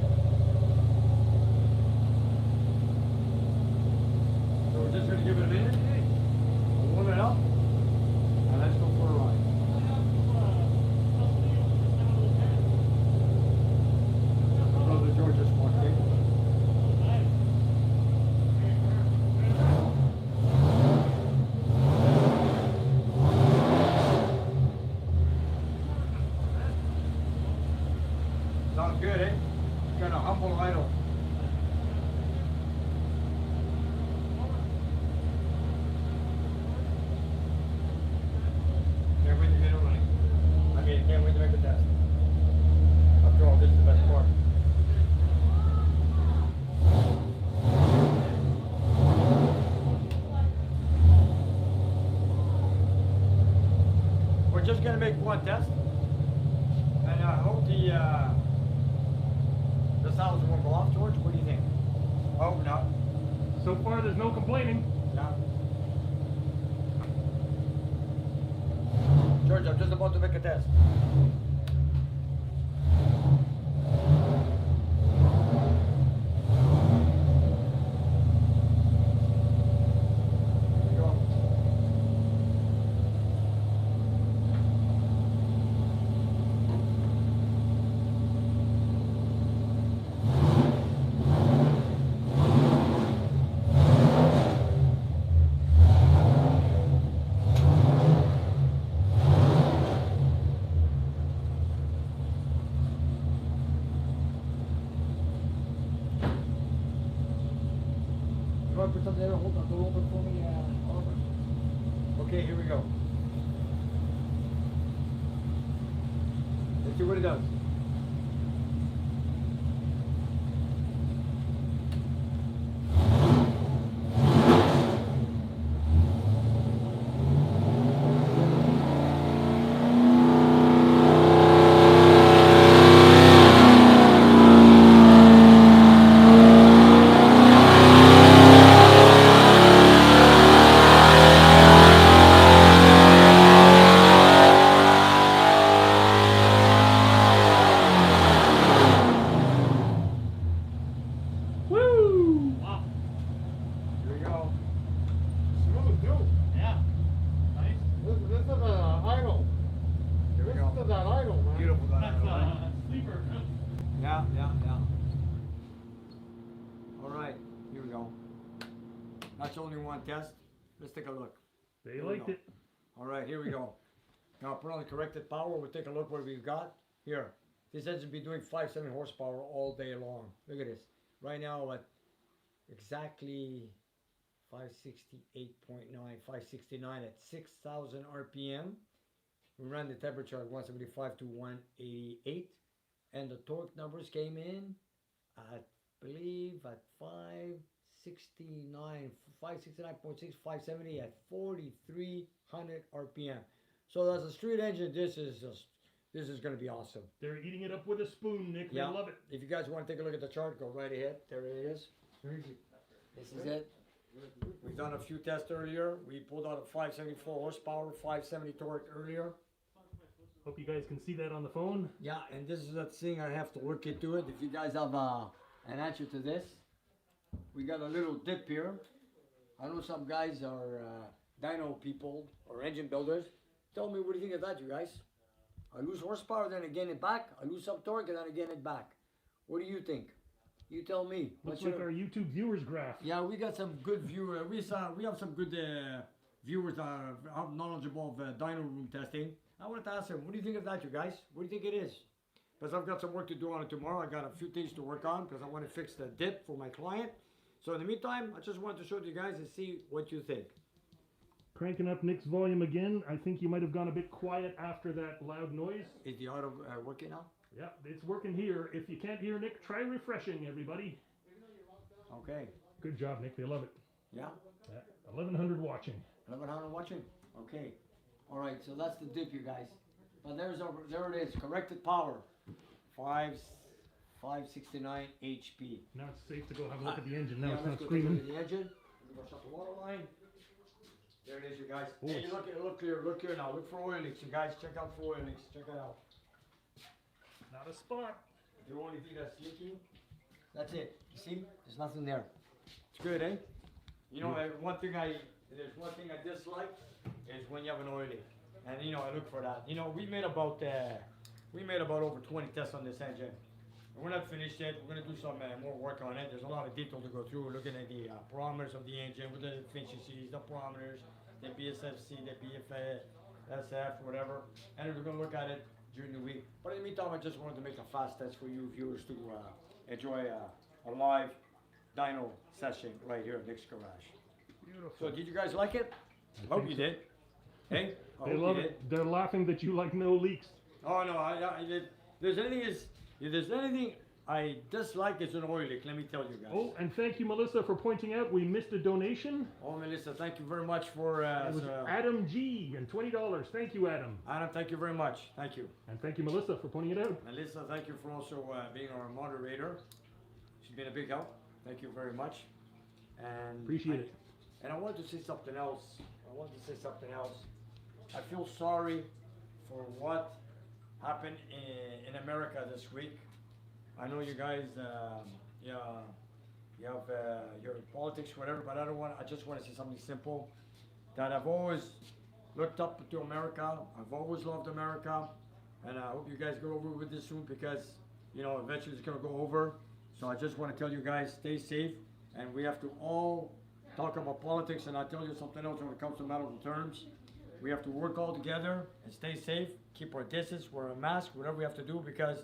So we're just gonna give it a minute. Warm it up, and let's go for a ride. Brother George just walked in. Sounds good, eh? Kind of humble idle. Can't wait to get it running. I mean, can't wait to make the test. After all, this is the best part. We're just gonna make one test, and I hope the sounds won't go off. George, what do you think? I hope not. So far, there's no complaining. Yeah. George, I'm just about to make a test. Here we go. You want to put something there? Hold on, go over for me, Oliver. Okay, here we go. Let's see what it does. Woo! Wow. Here we go. Smooth too. Yeah. Nice. This is an idle. Here we This go. is an idle, man. Beautiful. That's sleeper. Yeah. All right, here we go. That's only one test. Let's take a look. They Here we liked go. it. All right, here we go. Now put on the corrected power. We'll take a look what we've got here. This engine be doing 570 horsepower all day long. Look at this. Right now at exactly 568.9, 569 at 6,000 RPM. We ran the temperature at 175 to 188, and the torque numbers came in at, believe, at 569, 569.6, 570 at 4,300 RPM. So that's a street engine. This is going to be awesome. They're eating it up with a spoon, Nick. Yeah. They love it. If you guys want to take a look at the chart, go right ahead. There it is. This is it. We've done a few tests earlier. We pulled out a 574 horsepower, 570 torque earlier. Hope you guys can see that on the phone. Yeah, and this is that thing I have to work into it. If you guys have an answer to this, we got a little dip here. I know some guys are dyno people or engine builders. Tell me, what do you think of that, you guys? I lose horsepower, then I gain it back. I lose some torque, and then I gain it back. What do you think? You tell me. Looks What's like your- our YouTube viewers graph. Yeah, we got some good viewers. We have some good viewers that are knowledgeable of dyno room testing. I wanted to ask them, what do you think of that, you guys? What do you think it is? Because I've got some work to do on it tomorrow. I got a few things to work on because I want to fix the dip for my client. So in the meantime, I just wanted to show you guys and see what you think. Cranking up Nick's volume again. I think you might have gone a bit quiet after that loud noise. Is the auto working now? Yeah, it's working here. If you can't hear Nick, try refreshing, everybody. Okay. Good job, Nick. They love it. Yeah? Yeah. 1,100 watching. 1100 watching? Okay. All right, so that's the dip, you guys. But there it is, corrected power. 569 HP. Now it's safe to go have a look at the engine. Now Yeah, it's let's not go screaming. to the engine. We're gonna shut the water line. There it is, you guys. Oh, Hey, look here now. Look for oil leaks, you guys. Check out for oil leaks. Check it out. Not a spot. The only thing that's leaking, that's it. You see? There's nothing there. It's good, eh? You know, there's one thing I dislike is when you have an oil leak. And you know, I look for that. You know, we made about over 20 tests on this engine. And we're not finished yet. We're gonna do some more work on it. There's a lot of detail to go through. Looking at the parameters of the engine, with the efficiencies, the parameters, the BSFC, the BFSF, whatever. And we're gonna look at it during the week. But in the meantime, I just wanted to make a fast test for you viewers to enjoy a live dyno session right here at Nick's garage. Beautiful. So did you guys like it? I hope you did. Hey, I They hope love you did. it. They're laughing that you like no leaks. Oh no, if there's anything I dislike, it's an oil leak. Let me tell you guys. Oh, and thank you, Melissa, for pointing out we missed a donation. Oh, Melissa, thank you very much for. It was Adam G. and $20. Thank you, Adam. Adam, thank you very much. Thank you. And thank you, Melissa, for pointing it out. Melissa, thank you for also being our moderator. She's been a big help. Thank you very much. And Appreciate it. And I wanted to say something else. I feel sorry for what happened in America this week. I know you guys, you have your politics, whatever, but I just want to say something simple. That I've always looked up to America. I've always loved America. And I hope you guys get over with this soon because, you know, eventually it's going to go over. So I just want to tell you guys, stay safe. And we have to all talk about politics. And I'll tell you something else when it comes to medical terms. We have to work all together and stay safe, keep our distance, wear a mask, whatever we have to do, because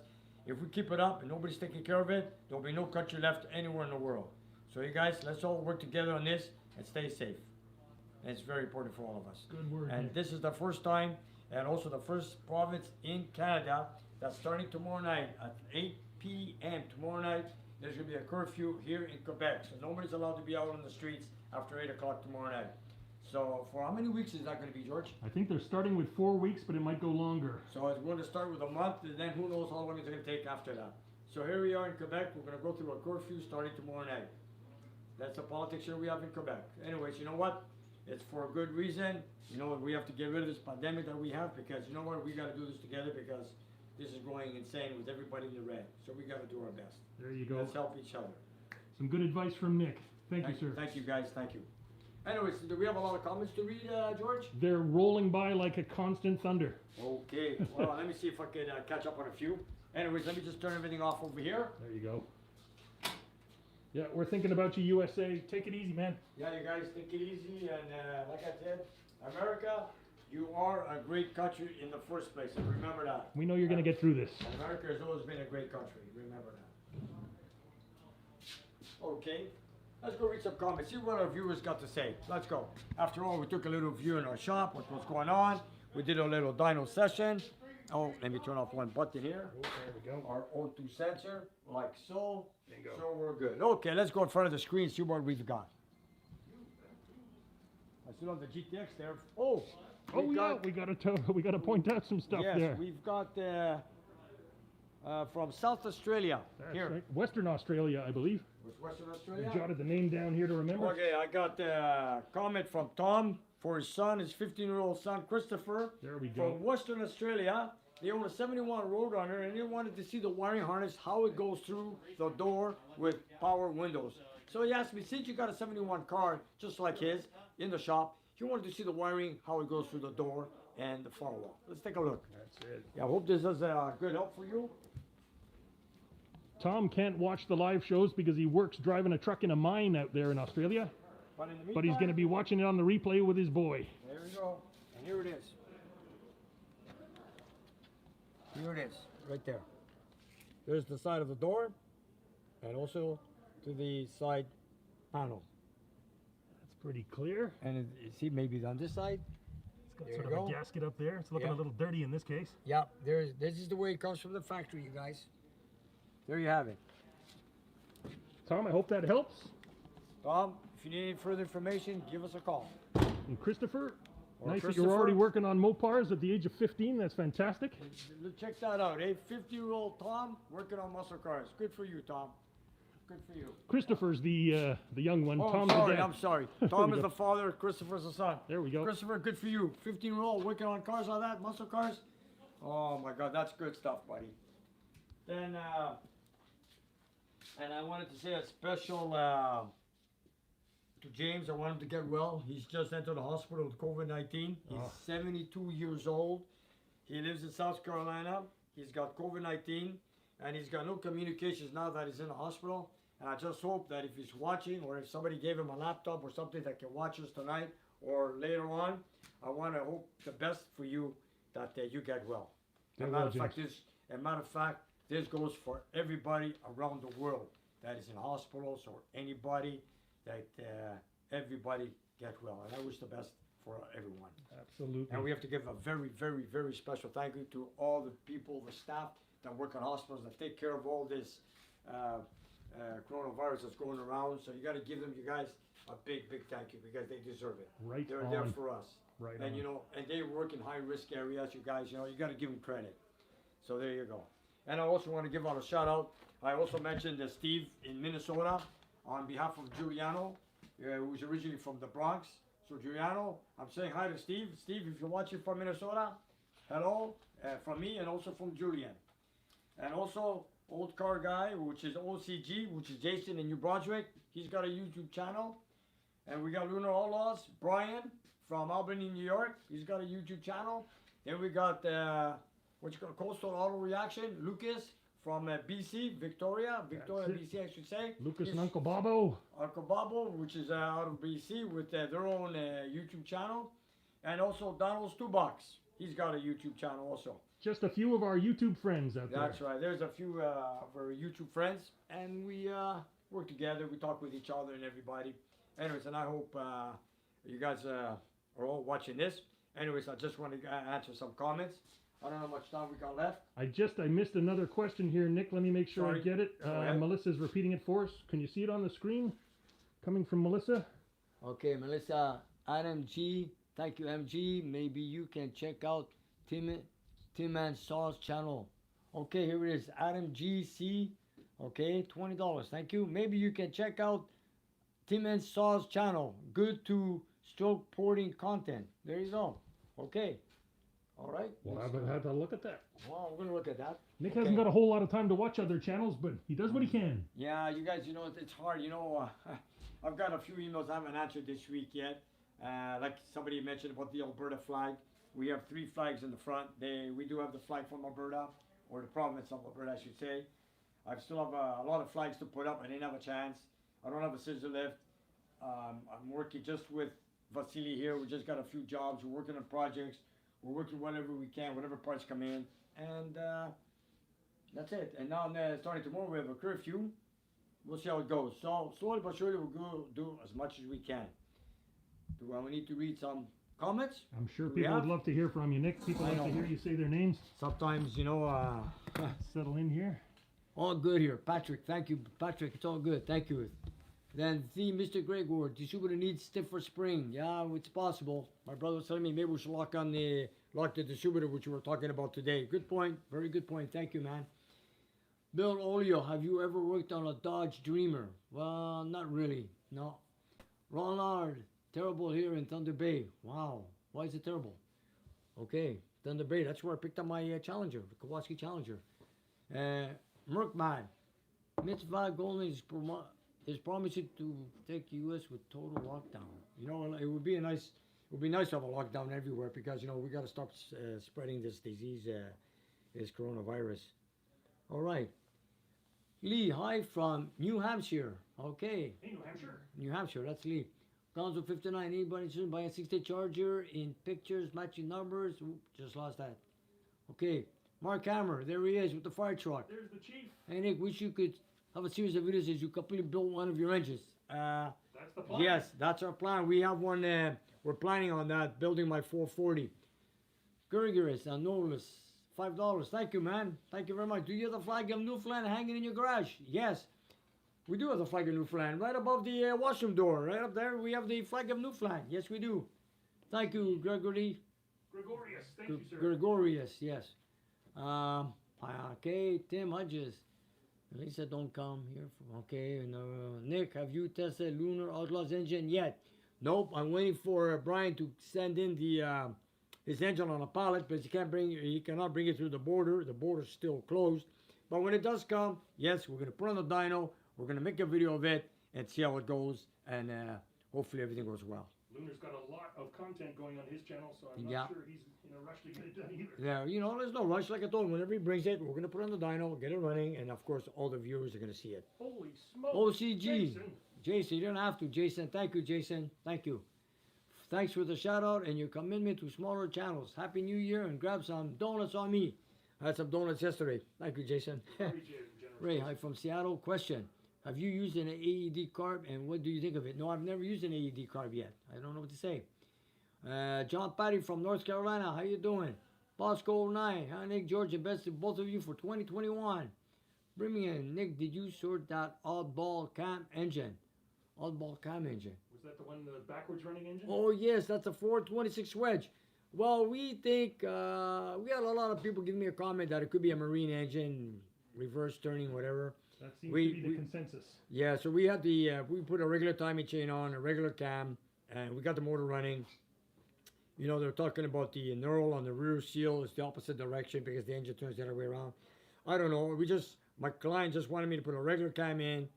if we keep it up and nobody's taking care of it, there'll be no country left anywhere in the world. So you guys, let's all work together on this and stay safe. And it's very important for all of us. Good word. And this is the first time, and also the first province in Canada, that's starting tomorrow night at 8 p.m. tomorrow night. There's going to be a curfew here in Quebec. So nobody's allowed to be out on the streets after 8 o'clock tomorrow night. So for how many weeks is that going to be, George? I think they're starting with 4 weeks, but it might go longer. So it's going to start with a month, and then who knows how long it's going to take after that. So here we are in Quebec. We're going to go through a curfew starting tomorrow night. That's the politics here we have in Quebec. Anyways, you know what? It's for a good reason. You know, we have to get rid of this pandemic that we have because, you know what? We got to do this together because this is going insane with everybody in the red. So we got to do our best. There you go. Let's help each other. Some good advice from Nick. Thank you, sir. Thank you, guys. Thank you. Anyways, do we have a lot of comments to read, George? They're rolling by like a constant thunder. Okay. Well, let me see if I can catch up on a few. Anyways, let me just turn everything off over here. There you go. Yeah, we're thinking about you, USA. Take it easy, man. Yeah, you guys take it easy. And like I said, America, you are a great country in the first place. And remember that. We know you're going to get through this. America has always been a great country. Remember that. Okay. Let's go read some comments. See what our viewers got to say. Let's go. After all, we took a little view in our shop. What's going on? We did a little dyno session. Oh, let me turn off one button here. Oh, there we go. Our O2 sensor, like so. Bingo. So we're good. Okay, let's go in front of the screen, see what we've got. I still have the GTX there. Oh, We got to point out some stuff yes, there. we've got from South Australia. That's Here. right. Western Australia, I believe. With Western I Australia. jotted the name down here to remember. Okay, I got a comment from Tom for his son, his 15-year-old son, Christopher. There we go. From Western Australia. They own a 71 Roadrunner and they wanted to see the wiring harness, how it goes through the door with power windows. So he asked me, since you got a 71 car, just like his, in the shop, he wanted to see the wiring, how it goes through the door and the firewall. Let's take a look. That's it. Yeah, I hope this is a good help for you. Tom can't watch the live shows because he works driving a truck in a mine out there in Australia. But in the meantime, But he's going to be watching it on the replay with his boy. there we go. And here it is. Here it is, right there. There's the side of the door, and also to the side panel. That's Pretty clear. And see, maybe on this side. It's got There sort you of a go. gasket up there. It's looking Yeah. a little dirty in this case. Yeah, this is the way it comes from the factory, you guys. There you have it. Tom, I hope that helps. Tom, if you need any further information, give us a call. And Christopher, Or nice that Christopher. you're already working on Mopars at the age of 15. That's fantastic. Check that out, eh? 50-year-old Tom working on muscle cars. Good for you, Tom. Good for you. Christopher's the young one. Oh, Tom's sorry, the dad. I'm sorry. There Tom we is go. the father, Christopher's the son. There we go. Christopher, good for you. 15-year-old working on cars like that, muscle cars. Oh my God, that's good stuff, buddy. Then, and I wanted to say a special to James. I want him to get well. He's just entered the hospital with COVID-19. He's 72 years old. He lives in South Carolina. He's got COVID-19, and he's got no communications now that he's in the hospital. And I just hope that if he's watching, or if somebody gave him a laptop or something that can watch us tonight or later on, I want to hope the best for you, that you get well. As a matter of fact, this goes for everybody around the world that is in hospitals, or anybody that everybody get well. And I wish the best for everyone. Absolutely. And we have to give a very, very, very special thank you to all the people, the staff that work in hospitals, that take care of all this coronavirus that's going around. So you got to give them, you guys, a big, big thank you, because they deserve it. Right They're on. there for us. Right And on. you know, and they work in high risk areas, you guys, you know, you got to give them credit. So there you go. And I also want to give out a shout out. I also mentioned Steve in Minnesota on behalf of Giuliano, who's originally from the Bronx. So Giuliano, I'm saying hi to Steve. Steve, if you're watching from Minnesota, hello from me, and also from Julian. And also Old Car Guy, which is OCG, which is Jason in New Brunswick. He's got a YouTube channel. And we got Lunar Outlaws, Brian from Albany, New York. He's got a YouTube channel. Then we got what you call Coastal Auto Reaction, Lucas from BC, Victoria, BC, I should say. Lucas and Uncle Bobo. Uncle Bobo, which is out of BC, with their own YouTube channel. And also Donald's Toolbox. He's got a YouTube channel also. Just a few of our YouTube friends out there. That's right. There's a few of our YouTube friends, and we work together. We talk with each other and everybody. Anyways, and I hope you guys are all watching this. Anyways, I just want to answer some comments. I don't know how much time we got left. I missed another question here, Nick. Let me make sure Sorry. I get it. Go ahead. Melissa's repeating it for us. Can you see it on the screen? Coming from Melissa. Okay, Melissa, Adam G. Thank you, MG. Maybe you can check out Tim and Saw's channel. Okay, here it is. Adam GC. Okay, $20. Thank you. Maybe you can check out Tim and Saw's channel. Good to stroke porting content. There you go. Okay. All right. Well, I haven't had to look at that. Well, we're gonna look at that. Nick Okay. hasn't got a whole lot of time to watch other channels, but he does what he can. Yeah, you guys, you know, it's hard. You know, I've got a few emails I haven't answered this week yet. Like somebody mentioned about the Alberta flag. We have 3 flags in the front. We do have the flag from Alberta, or the province of Alberta, I should say. I still have a lot of flags to put up. I didn't have a chance. I don't have a scissor lift. I'm working just with Vasily here. We just got a few jobs. We're working on projects. We're working whatever we can, whatever parts come in. And that's it. And now starting tomorrow, we have a curfew. We'll see how it goes. So slowly but surely, we'll go do as much as we can. Do we need to read some comments? I'm sure Do we people would have? love to hear from you, Nick. People I like to know. hear you say their names. Sometimes, you know, Settle in here. all good here. Patrick, thank you. Patrick, it's all good. Thank you. Then Mr. Gregor, distributor needs stiffer spring. Yeah, it's possible. My brother was telling me maybe we should lock the distributor, which we were talking about today. Good point. Very good point. Thank you, man. Bill Olio, have you ever worked on a Dodge Dreamer? Well, not really. No. Ronald, terrible here in Thunder Bay. Wow. Why is it terrible? Okay, Thunder Bay. That's where I picked up my Challenger, the Kawasaki Challenger. Merkman, Mitzvah Golden is promising to take U.S. with total lockdown. You know, it would be nice to have a lockdown everywhere, because you know we got to stop spreading this disease, this coronavirus. All right, Lee, hi from New Hampshire. Okay, Hey, New Hampshire. New Hampshire, that's Lee. Gonzo 59, anybody interested in buying a 6-day charger in pictures, matching numbers? Oop, just lost that. Okay, Mark Hammer, there he is with the fire truck. There's the chief. Hey Nick, wish you could have a series of videos as you completely built one of your engines. That That's the plan. Yes, that's our plan. We have one, we're planning on that, building my 440. Gurgurus, Nolis, $5. Thank you, man. Thank you very much. Do you have the flag of Newfoundland hanging in your garage? Yes. We do have the flag of Newfoundland. Right above the washroom door. Right up there, we have the flag of Newfoundland. Yes, we do. Thank you, Gregory. Gregorius, thank you, sir. Gregorius, yes. Okay, Tim Hodges. Lisa, don't come here. Okay, and, Nick, have you tested Lunar Outlaws engine yet? Nope, I'm waiting for Brian to send in the his engine on a pallet, but he cannot bring it through the border. The border's still closed. But when it does come, yes, we're gonna put on the dyno. We're gonna make a video of it and see how it goes, and hopefully everything goes well. Lunar's got a lot of content going on his channel, so I'm Yeah. not sure he's in a rush to get it done either. Yeah, you know, there's no rush. Like I told him, whenever he brings it, we're gonna put on the dyno, get it running, and of course, all the viewers are gonna see it. Holy smokes. OCG. Jason. Jason, you don't have to. Jason, thank you, Jason. Thank you. Thanks for the shout out and your commitment to smaller channels. Happy New Year and grab some donuts on me. I had some donuts yesterday. Thank you, Jason. Very generous. Ray, hi from Seattle. Question. Have you used an AED carb and what do you think of it? No, I've never used an AED carb yet. I don't know what to say. John Patty from North Carolina. How you doing? Bosco 09. Hi, Nick, George, and best to both of you for 2021. Bring me in. Nick, did you sort that oddball cam engine? Oddball cam engine. Was that the one, the backwards running engine? Oh, yes, that's a 426 wedge. Well, we think, we got a lot of people giving me a comment that it could be a marine engine, reverse turning, whatever. That seems to be the consensus. Yeah, so we had the, we put a regular timing chain on, a regular cam, and we got the motor running. You know, they're talking about the knurl on the rear seal is the opposite direction because the engine turns the other way around. I don't know, my client just wanted me to put a regular cam in,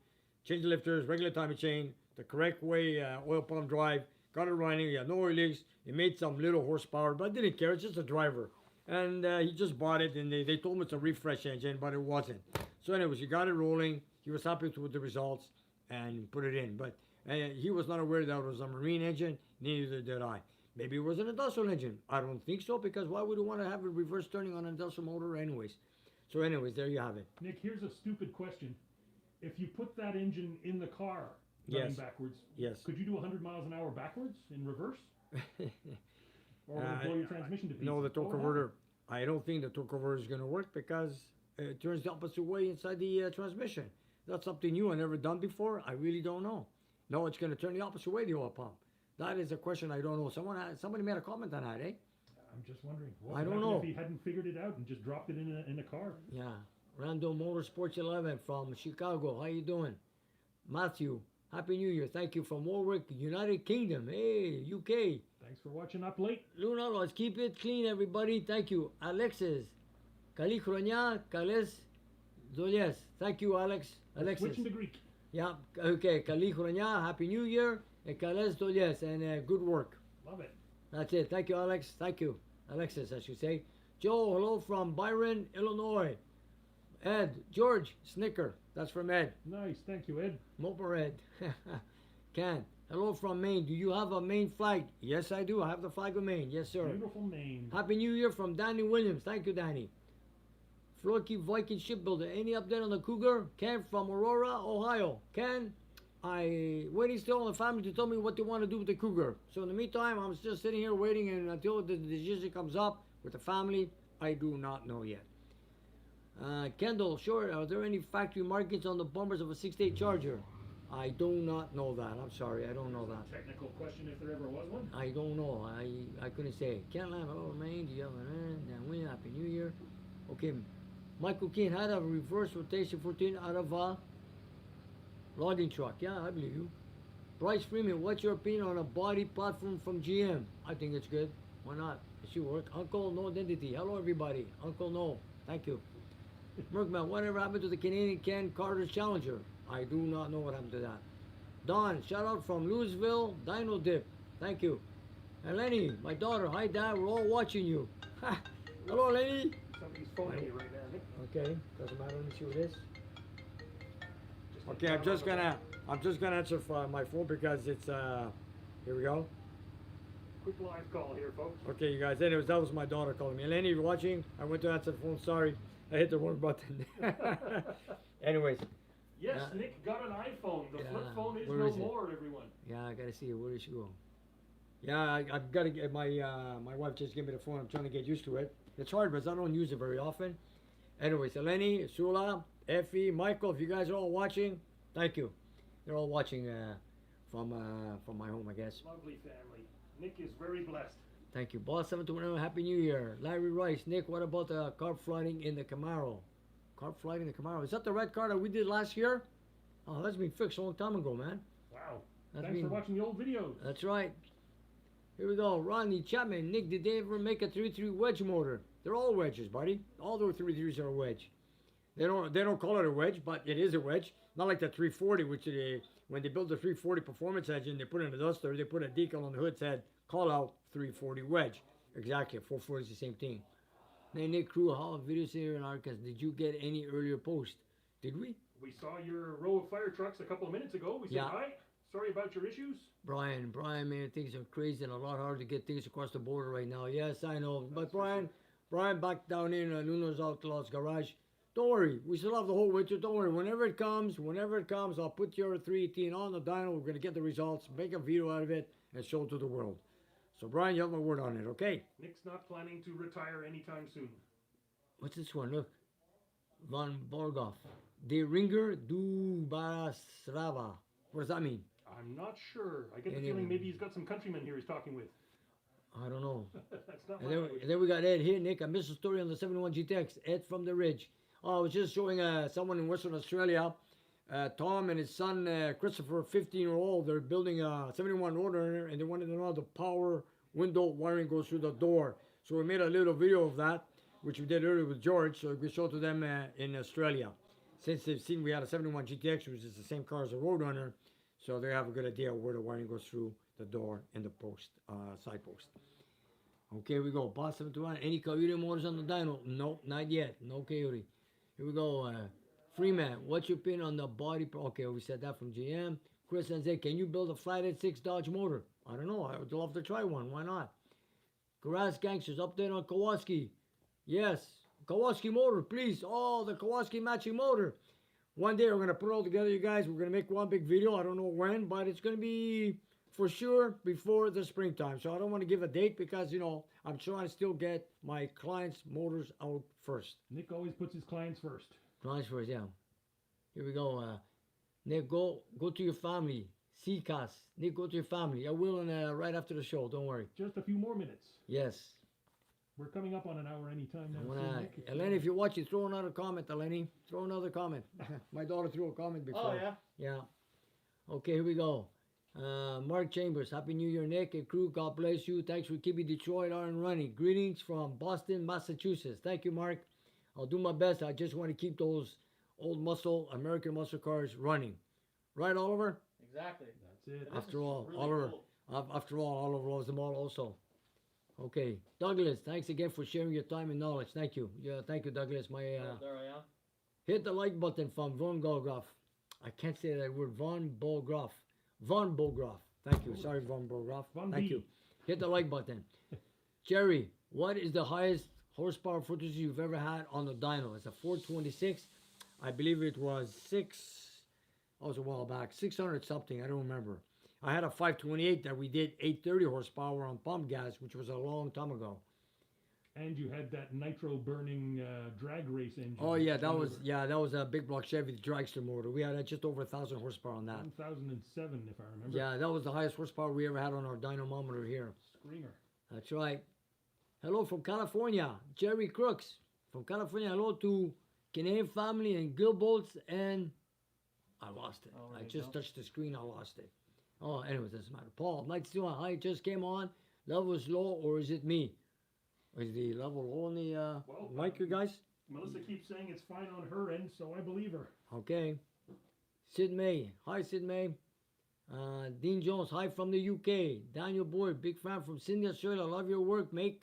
change the lifters, regular timing chain, the correct way, oil pump drive, got it running, we had no oil leaks, it made some little horsepower, but I didn't care, it's just a driver. And he just bought it, and they told him it's a refresh engine, but it wasn't. So anyways, he got it rolling, he was happy with the results, and put it in. But he was not aware that it was a marine engine, neither did I. Maybe it was an industrial engine. I don't think so, because why would you want to have a reverse turning on an industrial motor anyways? So anyways, there you have it. Nick, here's a stupid question. If you put that engine in the car running backwards, could you do 100 miles an hour backwards in reverse? Or would it blow your transmission to pieces? No, the torque converter. I don't think the torque converter is going to work because it turns the opposite way inside the transmission. That's something new I've never done before. I really don't know. No, it's going to turn the opposite way, the oil pump. That is a question I don't know. Somebody made a comment on that, eh? I'm just wondering. I don't know. If he hadn't figured it out and just dropped it in a car. Yeah. Random Motorsports 11 from Chicago. How you doing? Matthew, Happy New Year. Thank you from Warwick, United Kingdom. Hey, UK. Thanks for watching up late. Luna, let's keep it clean, everybody. Thank you. Alexis. Kali Kronia, Kales Zolies. Thank you, Alexis. Switching to Greek. Yeah, okay. Kali Kronia, Happy New Year. And Kales Zolies. And good work. Love it. That's it. Thank you, Alex. Thank you. Alexis, I should say. Joe, hello from Byron, Illinois. Ed, George, Snicker. That's from Ed. Nice. Thank you, Ed. Moper Ed. Ken, hello from Maine. Do you have a Maine flag? Yes, I do. I have the flag of Maine. Yes, sir. Beautiful Maine. Happy New Year from Danny Williams. Thank you, Danny. Floki Viking Shipbuilder. Any update on the Cougar? Ken from Aurora, Ohio. Ken, waiting still on the family to tell me what they want to do with the Cougar. So in the meantime, I'm just sitting here waiting and until the decision comes up with the family. I do not know yet. Kendall, sure, are there any factory markings on the bumpers of a 6.8 Charger? I do not know that. I'm sorry, I don't know that. Technical question if there ever was one. I don't know. I couldn't say. Ken Lamb, hello, Maine. Do you have an Happy New Year. Okay. Michael Keane had a reverse rotation 14 out of a logging truck. Yeah, I believe you. Bryce Freeman, what's your opinion on a body platform from GM? I think it's good. Why not? It should work. Uncle No Identity. Hello, everybody. Uncle No. Thank you. Merkman, whatever happened to the Canadian Ken Carter's Challenger? I do not know what happened to that. Don, shout out from Louisville, Dyno Dip. Thank you. And Lenny, my daughter. Hi, Dad. We're all watching you. Hello, Lenny. Somebody's phoning you right now. Okay, doesn't matter. Let me see what it is. Okay, I'm just gonna answer my phone because it's here we go. Quick live call here, folks. Okay, you guys. Anyways, that was my daughter calling me. Lenny, you're watching. I went to answer the phone. Sorry, I hit the wrong button. Anyways, Yes, Yeah. Nick got an iPhone. The flip Yeah. phone is Where no is it? more, everyone. Yeah, I gotta see it. Where did she go? Yeah, I've got to get my wife just gave me the phone. I'm trying to get used to it. It's hard because I don't use it very often. Anyways, Eleni, Sula, Effie, Michael, if you guys are all watching, thank you. They're all watching from my home, I guess. Lovely family. Nick is very blessed. Thank you. Boss 721, Happy New Year. Larry Rice, Nick, what about the carp flighting in the Camaro? Carp flighting in the Camaro. Is that the red car that we did last year? Oh, that's been fixed a long time ago, man. Wow. That's Thanks for been- watching the old videos. That's right. Here we go. Ronnie Chapman. Nick, did they ever make a 3.3 wedge motor? They're all wedges, buddy. All their 3.3s are a wedge. They don't call it a wedge, but it is a wedge. Not like the 340, which when they built the 340 performance engine, they put in a duster, they put a decal on the hood, said, call out 340 wedge. Exactly. 440 is the same thing. Hey, Nick Crew, how videos here in Arcas? Did you get any earlier post? Did we? We saw your row of fire trucks a couple of minutes ago. We said, Yeah. hi, sorry about your issues. Brian, man, things are crazy and a lot harder to get things across the border right now. Yes, I know. But Brian, back down in Nuno's Outlaws garage. Don't worry, we still have the whole winter. Don't worry. Whenever it comes, I'll put your 318 on the dyno. We're gonna get the results, make a video out of it, and show it to the world. So Brian, you have my word on it, okay? Nick's not planning to retire anytime soon. What's this one? Look, Von Borgoff, De Ringer du Barasrava. What does that mean? I'm not sure. I get the Any- feeling maybe he's got some countrymen here he's talking with. I don't know. That's not And my then, language. and then we got Ed here, Nick. I missed a story on the 71 GTX. Ed from the Ridge. Oh, I was just showing someone in Western Australia, Tom and his son Christopher, 15-year-old. They're building a 71 rotor, and they wanted to know how the power window wiring goes through the door. So we made a little video of that, which we did earlier with George. So we showed to them in Australia. Since they've seen we had a 71 GTX, which is the same car as a Roadrunner, so they have a good idea where the wiring goes through the door and the post, side post. Okay, here we go. Boss 721. Any Coyote motors on the dyno? Nope, not yet. No Coyote. Here we go. Freeman, what's your opinion on the body? Okay, we said that from GM. Chris and Zay, can you build a flathead 6 Dodge motor? I don't know. I would love to try one. Why not? Garage Gangsters, update on Kawasaki. Yes. Kawasaki motor, please. Oh, the Kawasaki matching motor. One day we're going to put it all together, you guys. We're going to make one big video. I don't know when, but it's going to be for sure before the springtime. So I don't want to give a date because, you know, I'm trying to still get my clients' motors out first. Nick always puts his clients first. Clients first, yeah. Here we go. Nick, go to your family. CCAS. Nick, go to your family. I will right after the show. Don't worry. Just a few more minutes. Yes. We're coming up on an hour anytime now. I soon, wanna, Nick. Eleni, if you're watching, throw another comment, Eleni. Throw another comment. My daughter threw a comment before. Oh, yeah? Yeah. Okay, here we go. Mark Chambers, Happy New Year, Nick and crew. God bless you. Thanks for keeping Detroit on and running. Greetings from Boston, Massachusetts. Thank you, Mark. I'll do my best. I just want to keep those old American muscle cars running. Right, Oliver? Exactly. That's it. And this After is all, really Oliver. cool. After all, Oliver loves them all also. Okay, Douglas, thanks again for sharing your time and knowledge. Thank you. Yeah, thank you, Douglas. My There I am. hit the like button from Von Bolgroff. I can't say that word. Von Bolgroff. Von Bolgroff. Thank you. Sorry, Von Bolgroff. Von Thank B. you. Hit the like button. Jerry, what is the highest horsepower footage you've ever had on the dyno? It's a 426. I believe it was it was a while back, 600 something. I don't remember. I had a 528 that we did 830 horsepower on pump gas, which was a long time ago. And you had that nitro burning drag race engine. Oh yeah, that was a big block Chevy dragster motor. We had just over 1,000 horsepower on that. 2007, if I remember. Yeah, that was the highest horsepower we ever had on our dynamometer here. Screamer. That's right. Hello from California, Jerry Crooks from California. Hello to Canadian family and Gilbolts, and I lost it. Oh, I there you just go. touched the screen. I lost it. Oh, anyways, doesn't matter. Paul, I'd like to see hi. It just came on. Level is low, or is it me? Is the level low on the mic, you guys? Melissa keeps saying it's fine on her end, so I believe her. Okay. Sid May. Hi, Sid May. Dean Jones. Hi from the UK. Daniel Boyd. Big fan from Sydney, Australia. Love your work, mate.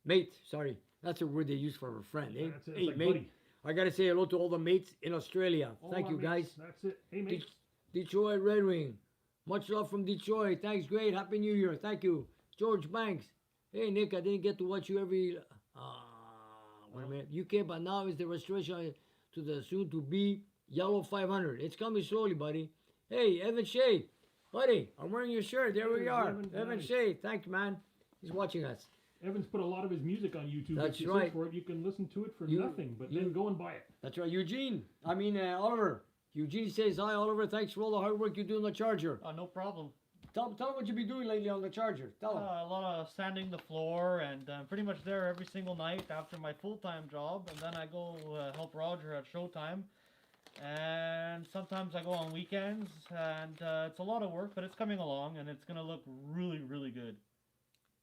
Mate. Sorry. That's a word they use for a friend. Eh? That's it. It's Hey, like mate. buddy. I got to say hello to all the mates in Australia. All Thank my you, guys. mates. That's it. Hey, mates. Detroit Red Wing. Much love from Detroit. Thanks, great. Happy New Year. Thank you. George Banks. Hey, Nick, I didn't get to watch you every... wait a minute. UK, but now is the restoration to the soon-to-be Yellow 500. It's coming slowly, buddy. Hey, Evan Shea. Buddy, I'm wearing your shirt. There we There's are. Evan, Evan nice. Shea. Thank you, man. He's watching us. Evan's put a lot of his music on YouTube. That's if you right. search for it, you can listen to it for You- nothing, but you- then go and buy it. That's right. Oliver. Eugene says, hi, Oliver. Thanks for all the hard work you do on the Charger. No problem. Tell him what you've been doing lately on the Charger. Tell him. A lot of sanding the floor, and pretty much there every single night after my full-time job, and then I go help Roger at showtime, and sometimes I go on weekends, and it's a lot of work, but it's coming along, and it's gonna look really, really good.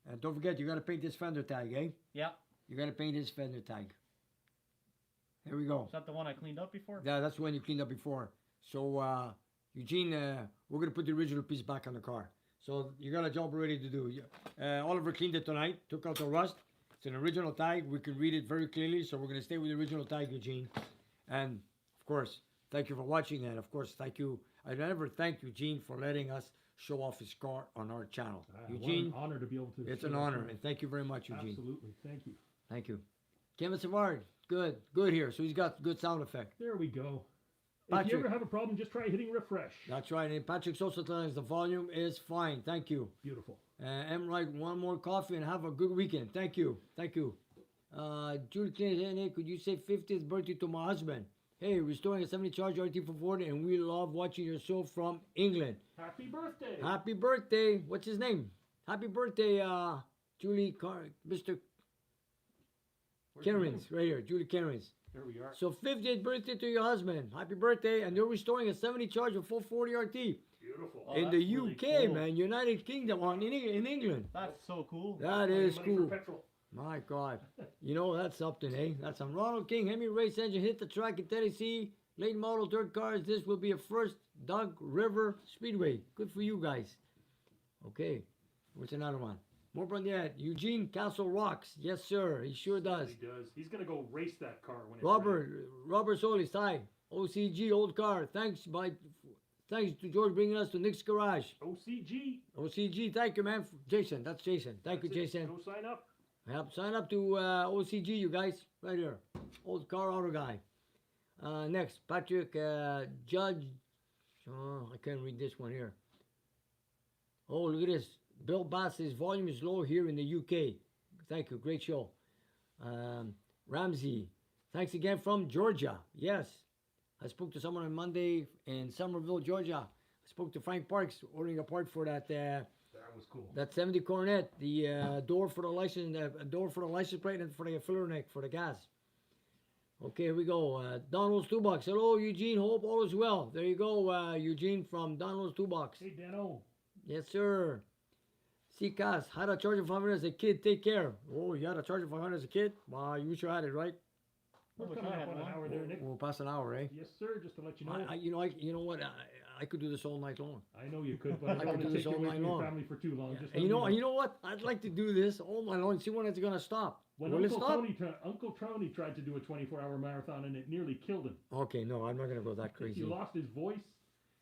And don't forget, you got to paint this fender tag, eh? Yeah. You got to paint this fender tag. Here we go. Is that the one I cleaned up before? Yeah, that's the one you cleaned up before. So, Eugene, we're going to put the original piece back on the car. So, you got a job ready to do. Oliver cleaned it tonight, took out the rust. It's an original tag. We can read it very clearly, so we're going to stay with the original tag, Eugene. And, of course, thank you for watching, and, of course, thank you. I never thank Eugene for letting us show off his car on our channel. Eugene, what an honor to be able to. it's share an that honor, with you. and thank you very much, Eugene. Absolutely, thank you. Thank you. Kevin Savard, good here. So he's got good sound effect. There we go. If Patrick. you ever have a problem, just try hitting refresh. That's right. And Patrick's also telling us the volume is fine. Thank you. Beautiful. M. Wright, one more coffee and have a good weekend. Thank you. Thank you. Julie Clinton, hey, could you say 50th birthday to my husband? Hey, restoring a 70 Charger RT440, and we love watching your show from England. Happy birthday. Happy birthday. What's his name? Happy birthday, Julie Mr. Where's the Karens, right here. Julie Karens. There we are. So 50th birthday to your husband. Happy birthday. And they're restoring a 70 Charger 440 RT. Beautiful. Oh, in that's the really UK, cool. man. United Kingdom, in England. That's so cool. That Money is for cool. petrol. My God. You know, that's something, eh? That's some Ronald King, Hemi race engine, hit the track in Tennessee. Late model dirt cars. This will be a first Dug River Speedway. Good for you guys. Okay. What's another one? More from that. Eugene Castle rocks. Yes, sir. He sure does. He does. He's gonna go race that car when it's ready. Robert Solis, hi. OCG, old car. Thanks to George bringing us to Nick's garage. OCG, thank you, man. Jason, that's Jason. Thank That's you, it. Jason. Go sign up. Yep, sign up to OCG, you guys. Right here. Old car auto guy. Next, Patrick Judge. Oh, I can't read this one here. Oh, look at this. Bill Bass says volume is low here in the UK. Thank you. Great show. Ramsey, thanks again from Georgia. Yes. I spoke to someone on Monday in Somerville, Georgia. I spoke to Frank Parks ordering a part for that That was cool. that 70 Coronet, the door for the license plate and for the filler neck for the gas. Okay, here we go. Donald's Toolbox. Hello, Eugene. Hope all is well. There you go, Eugene from Donald's Toolbox. Hey, Dano. Yes, sir. CCAS, had a Charger 500 as a kid. Take care. Oh, you had a Charger 500 as a kid? Wow, you sure had it, right? We're wish coming I up had on an one. hour there, Nick. We're past an hour, eh? Yes, sir. Just to let you know. You know what? I could do this all night long. I know you could, but I I don't could do want to this take you all away night from your long. family for too long. Just And you know what? I'd like to do this all night long and see when it's gonna stop. When Will it Uncle stop? Uncle Tony tried to do a 24-hour marathon and it nearly killed him. Okay, no, I'm not gonna go that He crazy. lost his voice.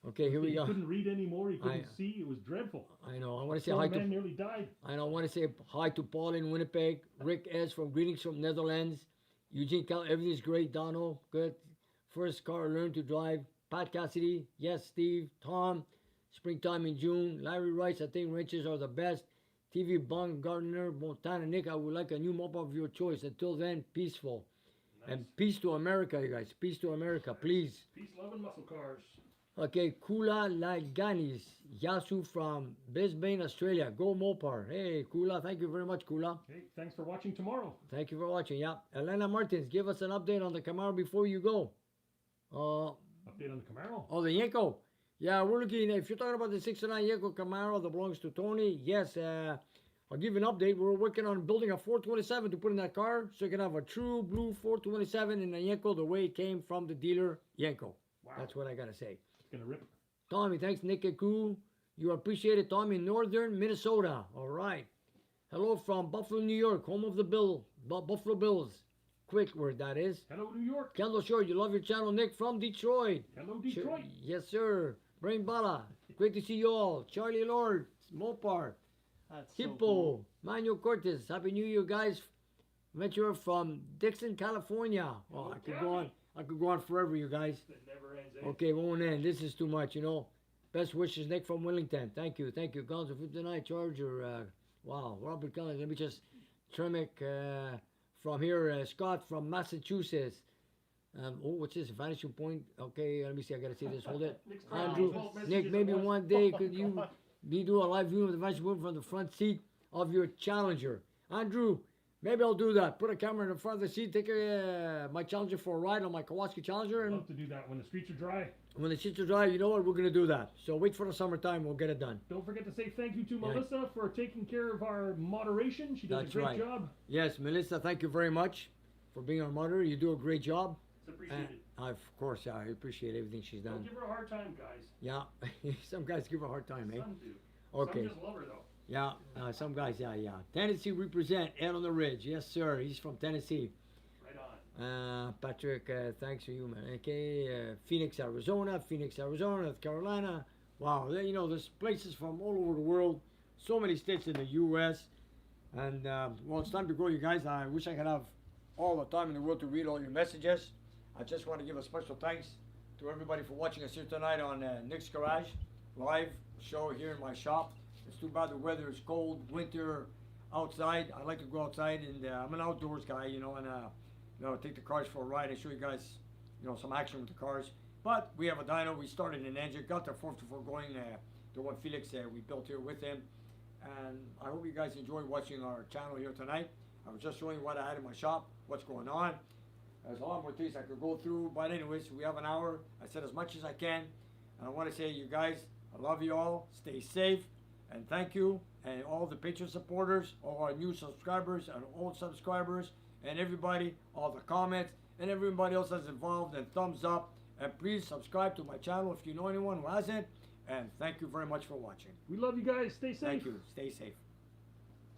Okay, here we He go. couldn't read anymore. He couldn't see. It was dreadful. I know. I want to say Poor hi man to. nearly died. I know. I want to say hi to Paul in Winnipeg. Rick S from greetings from Netherlands. Eugene Cal, everything's great. Dono, good. First car learned to drive. Pat Cassidy, yes. Steve, Tom. Springtime in June. Larry writes, I think wrenches are the best. TV Baumgartner, Montana Nick, I would like a new mop of your choice. Until then, peaceful. Nice. And peace to America, you guys. Peace to America, please. Peace, love, and muscle cars. Okay, Kula Laganis, Yasu from Brisbane, Australia. Go Mopar. Hey, Kula, thank you very much, Kula. Okay, thanks for watching tomorrow. Thank you for watching. Yeah, Elena Martins, give us an update on the Camaro before you go. Update on the Camaro. Oh, the Yenko. Yeah, we're looking. If you're talking about the '69 Yenko Camaro that belongs to Tony, yes. I'll give you an update. We're working on building a 427 to put in that car, so you can have a true blue 427 in the Yenko the way it came from the dealer Yenko. Wow. That's what I gotta say. It's gonna rip. Tommy, thanks, Nick and crew. You appreciate it, Tommy, northern Minnesota. All right. Hello from Buffalo, New York, home of the Buffalo Bills. Quick word, that is. Hello, New York. Kendall Shore, you love your channel, Nick from Detroit. Hello, Detroit. Yes, sir. Brain Bala, great to see you all. Charlie Lord, Mopar, That's so Hippo, cool. Manuel Cortez. Happy New Year, guys. Venture from Dixon, California. Oh, I could go on. I could go on forever, you guys. It never ends, eh? Okay, won't end. This is too much, you know. Best wishes, Nick from Wellington. Thank you. Gonzo 59 Charger. Wow, Robert Collins. Let me just Tremick from here. Scott from Massachusetts. What's this? Vanishing point. Okay, let me see. I gotta see this. Hold it. Nick's Andrew, trying to Nick, maybe one day could you do a live view of the vanishing point from the front seat of your Challenger? Andrew, maybe I'll do that. Put a camera in the front of the seat. Take my Challenger for a ride on my Kawasaki Challenger, I'd and love to do that when the streets are dry. when the sheets are dry, you know what? We're gonna do that. So wait for the summertime. We'll get it done. Don't forget to say thank you to Yeah. Melissa for taking care of our moderation. She does That's a great right. job. Yes, Melissa, thank you very much for being our mother. You do a great job. It's appreciated. Of course, I appreciate everything she's Don't done. give her a hard time, guys. Yeah, some guys give her a hard time, eh? Some do. Okay. Some just love her, though. Yeah, some guys, yeah. Tennessee represent, Ed on the Ridge. Yes, sir. He's from Tennessee. Right on. Patrick, thanks for you, man. Okay, Phoenix, Arizona, North Carolina. Wow, you know, there's places from all over the world. So many states in the U.S. And, well, it's time to go, you guys. I wish I could have all the time in the world to read all your messages. I just want to give a special thanks to everybody for watching us here tonight on Nick's Garage live show here in my shop. It's too bad the weather is cold, winter outside. I like to go outside, and I'm an outdoors guy, you know, and you know, take the cars for a ride and show you guys, you know, some action with the cars. But we have a dyno. We started an engine, got the 454 going, the one Felix we built here with him. And I hope you guys enjoy watching our channel here tonight. I was just showing what I had in my shop, what's going on. There's a lot more things I could go through, but anyways, we have an hour. I said as much as I can. And I want to say, you guys, I love you all. Stay safe, and thank you. And all the Patreon supporters, all our new subscribers and old subscribers, and everybody, all the comments, and everybody else that's involved, and thumbs up. And please subscribe to my channel if you know anyone who hasn't. And thank you very much for watching. We love you guys. Stay safe. Thank you. Stay safe.